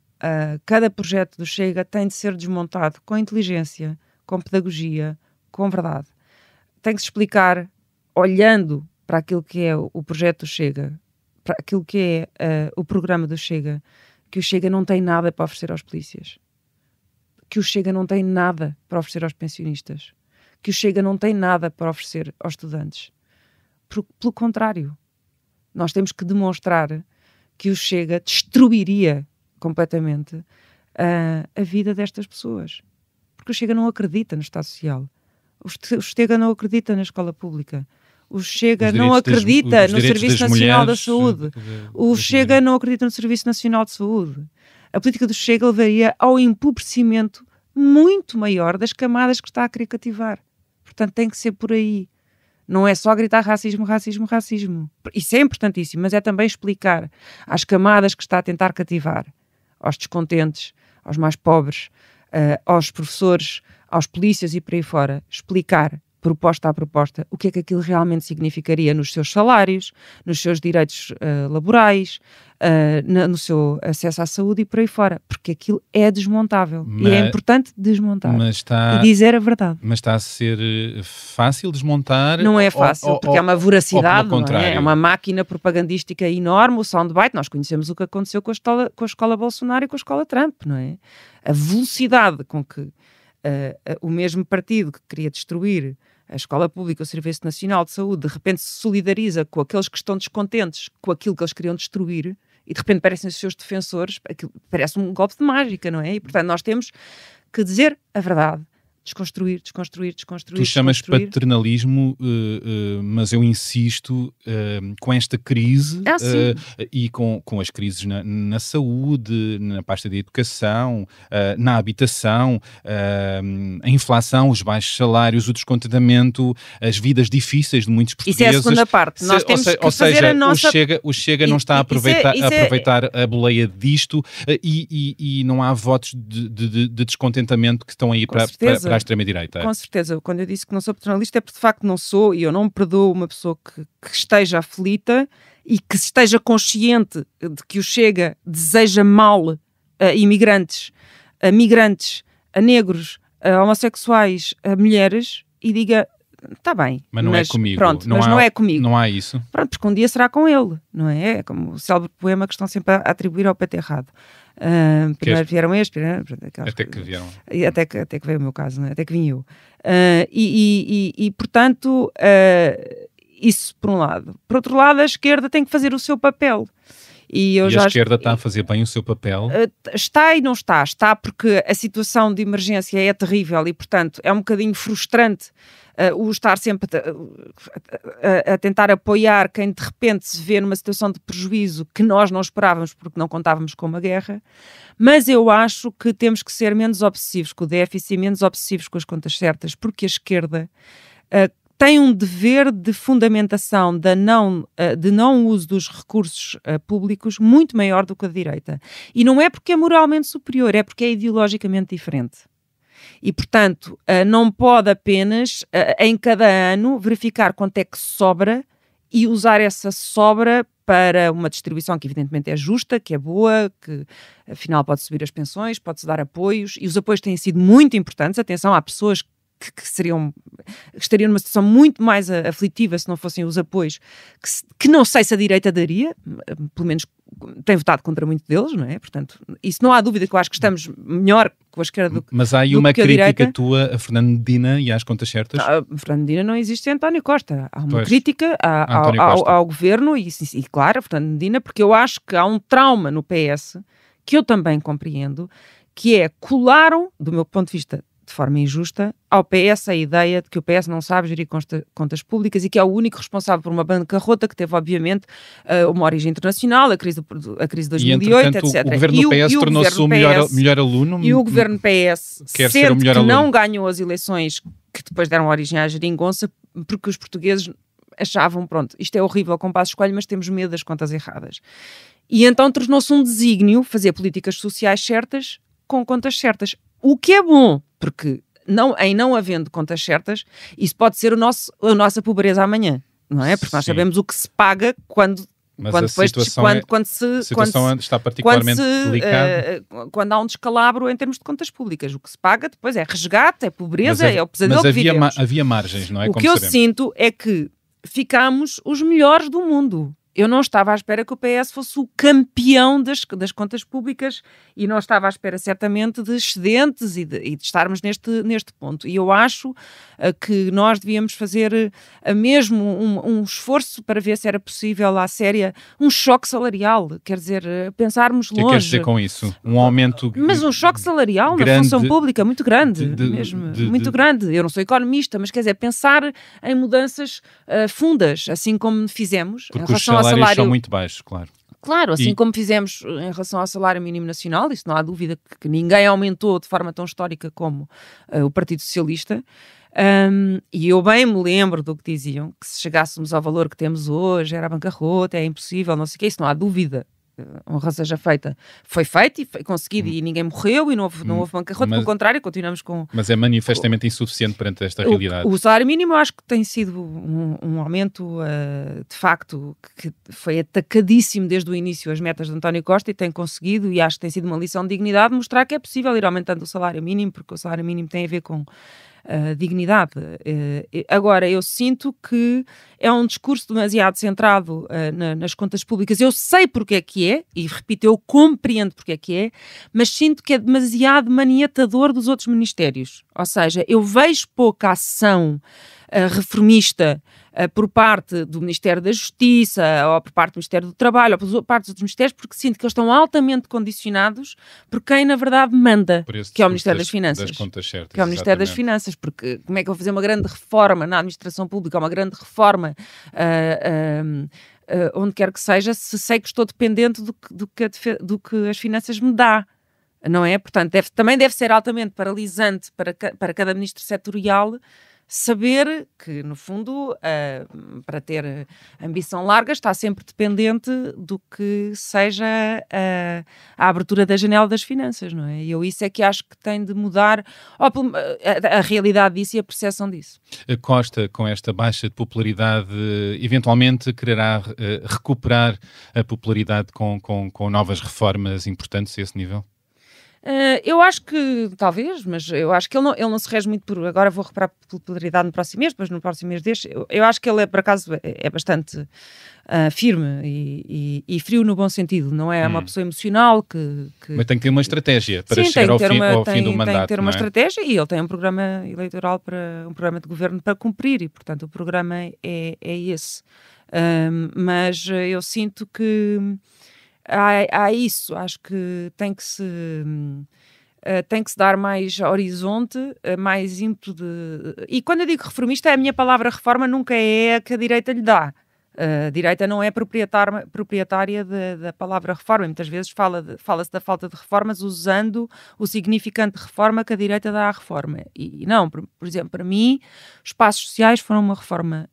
cada projeto do Chega tem de ser desmontado com inteligência, com pedagogia, com verdade. Tem que se explicar, olhando para aquilo que é o projeto do Chega, para aquilo que é o programa do Chega, que o Chega não tem nada para oferecer aos polícias, que o Chega não tem nada para oferecer aos pensionistas, que o Chega não tem nada para oferecer aos estudantes. Pelo contrário, nós temos que demonstrar que o Chega destruiria completamente a vida destas pessoas. Porque o Chega não acredita no Estado Social. O Chega não acredita na escola pública. O Chega não acredita no Serviço Nacional da Saúde. O Chega não acredita no Serviço Nacional de Saúde. A política do Chega levaria ao empobrecimento muito maior das camadas que está a querer cativar. Portanto, tem que ser por aí. Não é só gritar racismo, racismo, racismo. Isso é importantíssimo, mas é também explicar às camadas que está a tentar cativar, aos descontentes, aos mais pobres, aos professores, aos polícias e por aí fora, explicar proposta a proposta, o que é que aquilo realmente significaria nos seus salários, nos seus direitos laborais, no seu acesso à saúde e por aí fora, porque aquilo é desmontável. E é importante desmontar e dizer a verdade. Mas está a ser fácil desmontar? Não é fácil, porque é uma voracidade, não é? É uma máquina propagandística enorme, o soundbite. Nós conhecemos o que aconteceu com a escola Bolsonaro e com a escola Trump, não é? A velocidade com que o mesmo partido que queria destruir a escola pública, o Serviço Nacional de Saúde, de repente se solidariza com aqueles que estão descontentes com aquilo que eles queriam destruir e de repente parecem os seus defensores, aquilo parece um golpe de mágica, não é? E portanto nós temos que dizer a verdade. Desconstruir. Tu chamas paternalismo, mas eu insisto, com esta crise e com as crises na saúde, na pasta de educação, na habitação, a inflação, os baixos salários, o descontentamento, as vidas difíceis de muitos portugueses. Isso é a segunda parte. Nós temos que fazer a nossa... o Chega não está a aproveitar a boleia disto e não há votos de descontentamento que estão aí para a extrema-direita. Com certeza. Quando eu disse que não sou paternalista é porque de facto não sou, e eu não perdoo uma pessoa que esteja aflita e que esteja consciente de que o Chega deseja mal a imigrantes, a migrantes, a negros, a homossexuais, a mulheres, e diga, está bem. Mas não é comigo. Pronto, não é comigo. Não há isso. Pronto, porque um dia será com ele, não é? É como o célebre poema que estão sempre a atribuir ao PT errado. Primeiro vieram estes, até que vieram. Até que veio o meu caso, não é? Até que vim eu. Portanto, isso por um lado. Por outro lado, a esquerda tem que fazer o seu papel. E a esquerda está a fazer bem o seu papel? Está e não está. Está porque a situação de emergência é terrível e, portanto, é um bocadinho frustrante o estar sempre a tentar apoiar quem de repente se vê numa situação de prejuízo que nós não esperávamos porque não contávamos com uma guerra. Mas eu acho que temos que ser menos obsessivos com o déficit e menos obsessivos com as contas certas, porque a esquerda tem um dever de fundamentação de não uso dos recursos públicos muito maior do que a direita. E não é porque é moralmente superior, é porque é ideologicamente diferente. E, portanto, não pode apenas, em cada ano, verificar quanto é que sobra e usar essa sobra para uma distribuição que evidentemente é justa, que é boa, que afinal pode subir as pensões, pode-se dar apoios, e os apoios têm sido muito importantes. Atenção, há pessoas que estariam numa situação muito mais aflitiva se não fossem os apoios, que não sei se a direita daria, pelo menos tem votado contra muito deles, não é? Portanto, isso não há dúvida que eu acho que estamos melhor com a esquerda do que a direita. Mas há aí uma crítica tua a Fernando Medina e às contas certas? Fernando Medina não existe em António Costa. Há uma crítica ao governo e claro, a Fernando Medina, porque eu acho que há um trauma no PS, que eu também compreendo, que é colaram, do meu ponto de vista, de forma injusta, ao PS a ideia de que o PS não sabe gerir contas públicas e que é o único responsável por uma bancarrota que teve, obviamente, uma origem internacional, a crise de 2008, etc. O governo do PS tornou-se o melhor aluno? E o governo PS sente que não ganhou as eleições que depois deram origem à geringonça, porque os portugueses achavam, pronto, isto é horrível com Passos Coelho, mas temos medo das contas erradas. E então tornou-se um desígnio fazer políticas sociais certas com contas certas. O que é bom, porque em não havendo contas certas, isso pode ser a nossa pobreza amanhã, não é? Porque nós sabemos o que se paga quando está particularmente delicada. Quando há um descalabro em termos de contas públicas. O que se paga depois é resgate, é pobreza, é o pesadelo que vivemos. Mas havia margens, não é? O que eu sinto é que ficámos os melhores do mundo. Eu não estava à espera que o PS fosse o campeão das contas públicas e não estava à espera, certamente, de excedentes e de estarmos neste ponto. E eu acho que nós devíamos fazer mesmo um esforço para ver se era possível, à séria, um choque salarial. Quer dizer, pensarmos longe. O que queres dizer com isso? Um aumento Mas um choque salarial na função pública muito grande, muito grande. Eu não sou economista, mas quer dizer, pensar em mudanças fundas, assim como fizemos em relação ao salário. São muito baixos, claro. Claro, assim como fizemos em relação ao salário mínimo nacional, isso não há dúvida que ninguém aumentou de forma tão histórica como o Partido Socialista. E eu bem me lembro do que diziam, que se chegássemos ao valor que temos hoje, era bancarrota, é impossível, não sei o que, isso não há dúvida. Honra seja feita, foi feito e foi conseguido e ninguém morreu e não houve bancarrota, pelo contrário, continuamos com... Mas é manifestamente insuficiente perante esta realidade. O salário mínimo eu acho que tem sido um aumento, de facto, que foi atacadíssimo desde o início as metas de António Costa e tem conseguido, e acho que tem sido uma lição de dignidade, mostrar que é possível ir aumentando o salário mínimo, porque o salário mínimo tem a ver com dignidade. Agora, eu sinto que é um discurso demasiado centrado nas contas públicas. Eu sei porque é que é, e repito, eu compreendo porque é que é, mas sinto que é demasiado maniatador dos outros ministérios. Ou seja, eu vejo pouca ação reformista por parte do Ministério da Justiça, ou por parte do Ministério do Trabalho, ou por parte dos ministérios, porque sinto que eles estão altamente condicionados por quem, na verdade, manda, que é o Ministério das Finanças. Das contas certas, que é o Ministério das Finanças, porque como é que eu vou fazer uma grande reforma na administração pública, ou uma grande reforma onde quer que seja, se sei que estou dependente do que as finanças me dá. Não é? Portanto, também deve ser altamente paralisante para cada ministro setorial saber que, no fundo, para ter ambição larga, está sempre dependente do que seja a abertura da janela das finanças, não é? E eu isso é que acho que tem de mudar a realidade disso e a percepção disso. Costa, com esta baixa de popularidade, eventualmente quererá recuperar a popularidade com novas reformas importantes a esse nível? Eu acho que, talvez, mas eu acho que ele não se rege muito por... Agora vou reparar a popularidade no próximo mês, depois no próximo mês deste. Eu acho que ele, por acaso, é bastante firme e frio no bom sentido. Não é uma pessoa emocional que... Mas tem que ter uma estratégia para chegar ao fim do mandato, tem que ter uma estratégia e ele tem um programa eleitoral, um programa de governo para cumprir e, portanto, o programa é esse. Mas eu sinto que... há isso, acho que tem que se dar mais horizonte, mais ímpeto de... E quando eu digo reformista, a minha palavra reforma nunca é a que a direita lhe dá. A direita não é proprietária da palavra reforma. Muitas vezes fala-se da falta de reformas usando o significante de reforma que a direita dá à reforma. E não, por exemplo, para mim, os espaços sociais foram uma reforma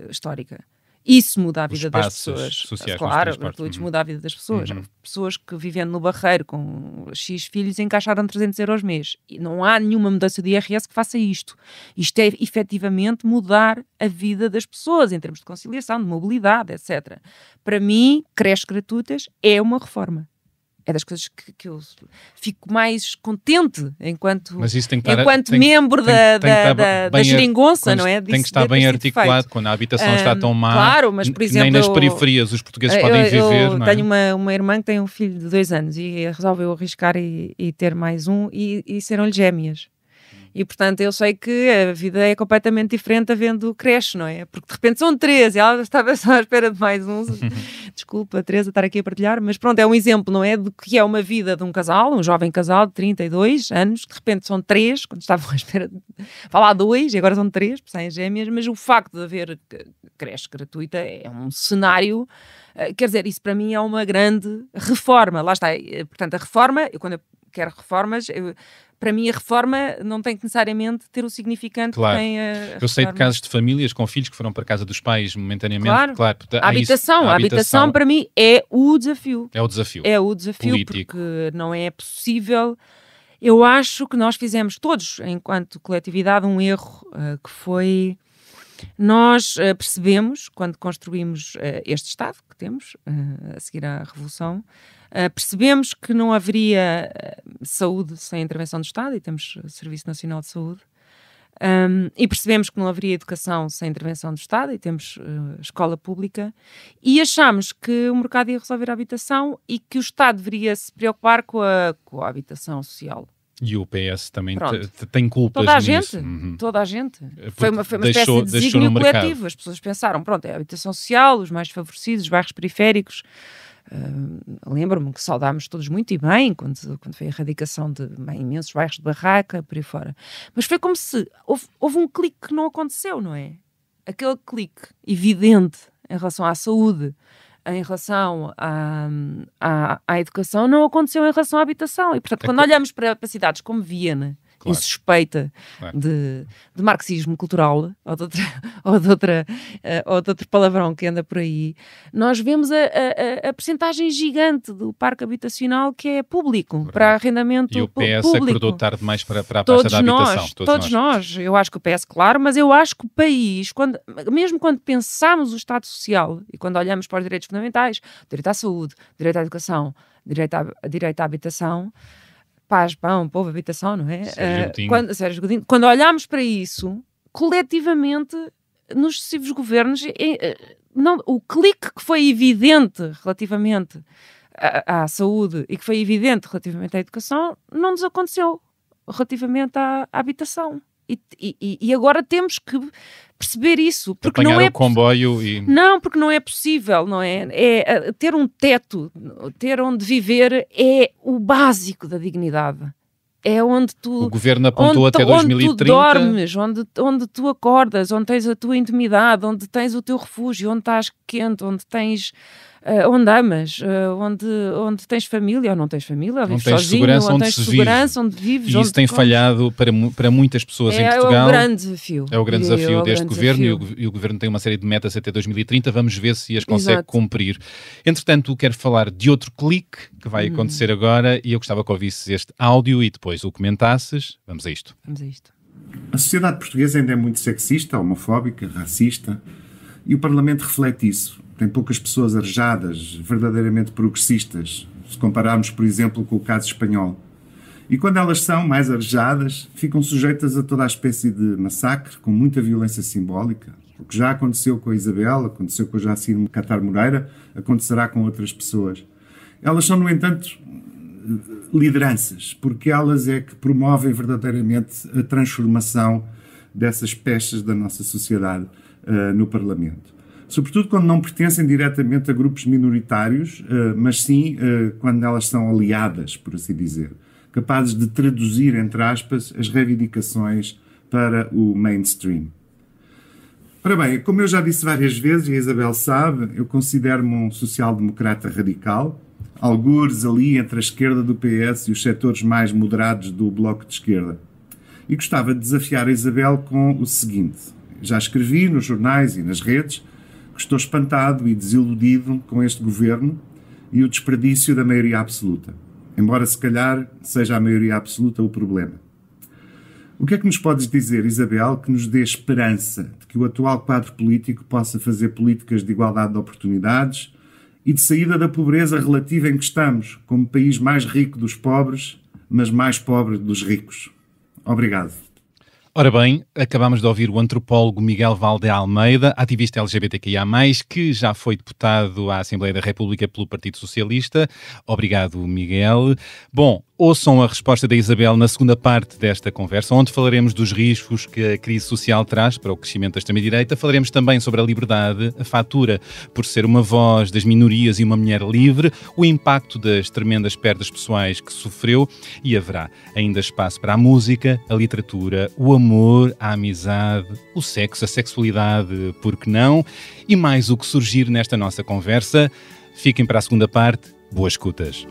histórica. Isso muda a vida das pessoas. Sociais, claro, isso muda a vida das pessoas. Pessoas que vivendo no Barreiro com X filhos encaixaram 300 euros mês. E não há nenhuma mudança de IRS que faça isto. Isto é efetivamente mudar a vida das pessoas em termos de conciliação, de mobilidade, etc. Para mim, creches gratuitas é uma reforma. É das coisas que eu fico mais contente enquanto membro da geringonça, não é? Tem que estar bem articulado quando a habitação está tão má. Claro, mas por exemplo... Nem nas periferias os portugueses podem viver, não é? Eu tenho uma irmã que tem um filho de 2 anos e resolveu arriscar e ter mais um e serão-lhe gêmeas. E, portanto, eu sei que a vida é completamente diferente havendo creche, não é? Porque, de repente, são 3 e ela estava só à espera de mais um. Desculpa, Teresa, estar aqui a partilhar, mas pronto, é um exemplo, não é? Do que é uma vida de um casal, um jovem casal de 32 anos, que de repente são 3, quando estavam à espera de falar 2, e agora são 3, por serem gêmeas, mas o facto de haver creche gratuita é um cenário... Quer dizer, isso para mim é uma grande reforma. Lá está. Portanto, a reforma, quando eu quero reformas... Para mim, a reforma não tem que necessariamente ter o significante que tem a reforma. Eu sei de casos de famílias com filhos que foram para a casa dos pais momentaneamente. Claro. A habitação para mim é o desafio. É o desafio. É o desafio político. Porque não é possível. Eu acho que nós fizemos todos, enquanto coletividade, um erro que foi... Nós percebemos, quando construímos este Estado que temos, a seguir à Revolução, percebemos que não haveria saúde sem intervenção do Estado, e temos o Serviço Nacional de Saúde, e percebemos que não haveria educação sem intervenção do Estado, e temos escola pública, e achámos que o mercado ia resolver a habitação e que o Estado deveria se preocupar com a habitação social. E o PS também tem culpas nisso. Toda a gente. Foi uma espécie de desígnio coletivo. As pessoas pensaram, é a habitação social, os mais desfavorecidos, os bairros periféricos. Lembro-me que saudámos todos muito e bem quando foi a erradicação de imensos bairros de barraca, por aí fora. Mas foi como se houve um clique que não aconteceu, não é? Aquele clique evidente em relação à saúde, em relação à educação, não aconteceu em relação à habitação. E, portanto, quando olhamos para cidades como Viena, insuspeita de marxismo cultural ou de outro palavrão que anda por aí, nós vemos a percentagem gigante do parque habitacional que é público, para arrendamento público. E o PS acordou tarde demais para a pasta da habitação. Todos nós. Eu acho que o PS, claro, mas eu acho que o país, mesmo quando pensamos o Estado Social e quando olhamos para os direitos fundamentais, direito à saúde, direito à educação, direito à habitação, paz, pão, povo, habitação, não é? Sérgio Godinho. Quando olhamos para isso, coletivamente, nos sucessivos governos, o clique que foi evidente relativamente à saúde e que foi evidente relativamente à educação, não nos aconteceu relativamente à habitação. E agora temos que perceber isso, porque não é o comboio e... Não, porque não é possível, não é? Ter um teto, ter onde viver é o básico da dignidade. É onde tu... O governo apontou até 2030... Onde tu dormes, onde tu acordas, onde tens a tua intimidade, onde tens o teu refúgio, onde estás quente, onde tens... onde amas, onde tens família ou não tens família, ou vives sozinho, onde tens segurança, onde vives. E isso tem falhado para muitas pessoas em Portugal. É o grande desafio. É o grande desafio deste governo e o governo tem uma série de metas até 2030. Vamos ver se as consegue cumprir. Entretanto, quero falar de outro clique que vai acontecer agora e eu gostava que ouvisses este áudio e depois o comentasses. Vamos a isto. A sociedade portuguesa ainda é muito sexista, homofóbica, racista e o Parlamento reflete isso. Tem poucas pessoas arejadas, verdadeiramente progressistas, se compararmos, por exemplo, com o caso espanhol. E quando elas são mais arejadas, ficam sujeitas a toda a espécie de massacre, com muita violência simbólica. O que já aconteceu com a Isabel, aconteceu com o Jacir Catar Moreira, acontecerá com outras pessoas. Elas são, no entanto, lideranças, porque elas é que promovem verdadeiramente a transformação dessas peças da nossa sociedade no Parlamento. sobretudo quando não pertencem diretamente a grupos minoritários, mas sim quando elas são aliadas, por assim dizer, capazes de traduzir, entre aspas, as reivindicações para o mainstream. Ora bem, como eu já disse várias vezes, e a Isabel sabe, eu considero-me um social-democrata radical, algures ali entre a esquerda do PS e os setores mais moderados do Bloco de Esquerda. E gostava de desafiar a Isabel com o seguinte: já escrevi nos jornais e nas redes que estou espantado e desiludido com este governo e o desperdício da maioria absoluta, embora se calhar seja a maioria absoluta o problema. O que é que nos podes dizer, Isabel, que nos dê esperança de que o atual quadro político possa fazer políticas de igualdade de oportunidades e de saída da pobreza relativa em que estamos, como país mais rico dos pobres, mas mais pobre dos ricos? Obrigado. Ora bem, acabamos de ouvir o antropólogo Miguel Valde Almeida, ativista LGBTQIA+, que já foi deputado à Assembleia da República pelo Partido Socialista. Obrigado, Miguel. Bom, ouçam a resposta da Isabel na segunda parte desta conversa, onde falaremos dos riscos que a crise social traz para o crescimento da extrema-direita. Falaremos também sobre a liberdade, a fatura por ser uma voz das minorias e uma mulher livre, o impacto das tremendas perdas pessoais que sofreu, e haverá ainda espaço para a música, a literatura, o amor, a amizade, o sexo, a sexualidade, por que não, e mais o que surgir nesta nossa conversa. Fiquem para a segunda parte. Boas escutas.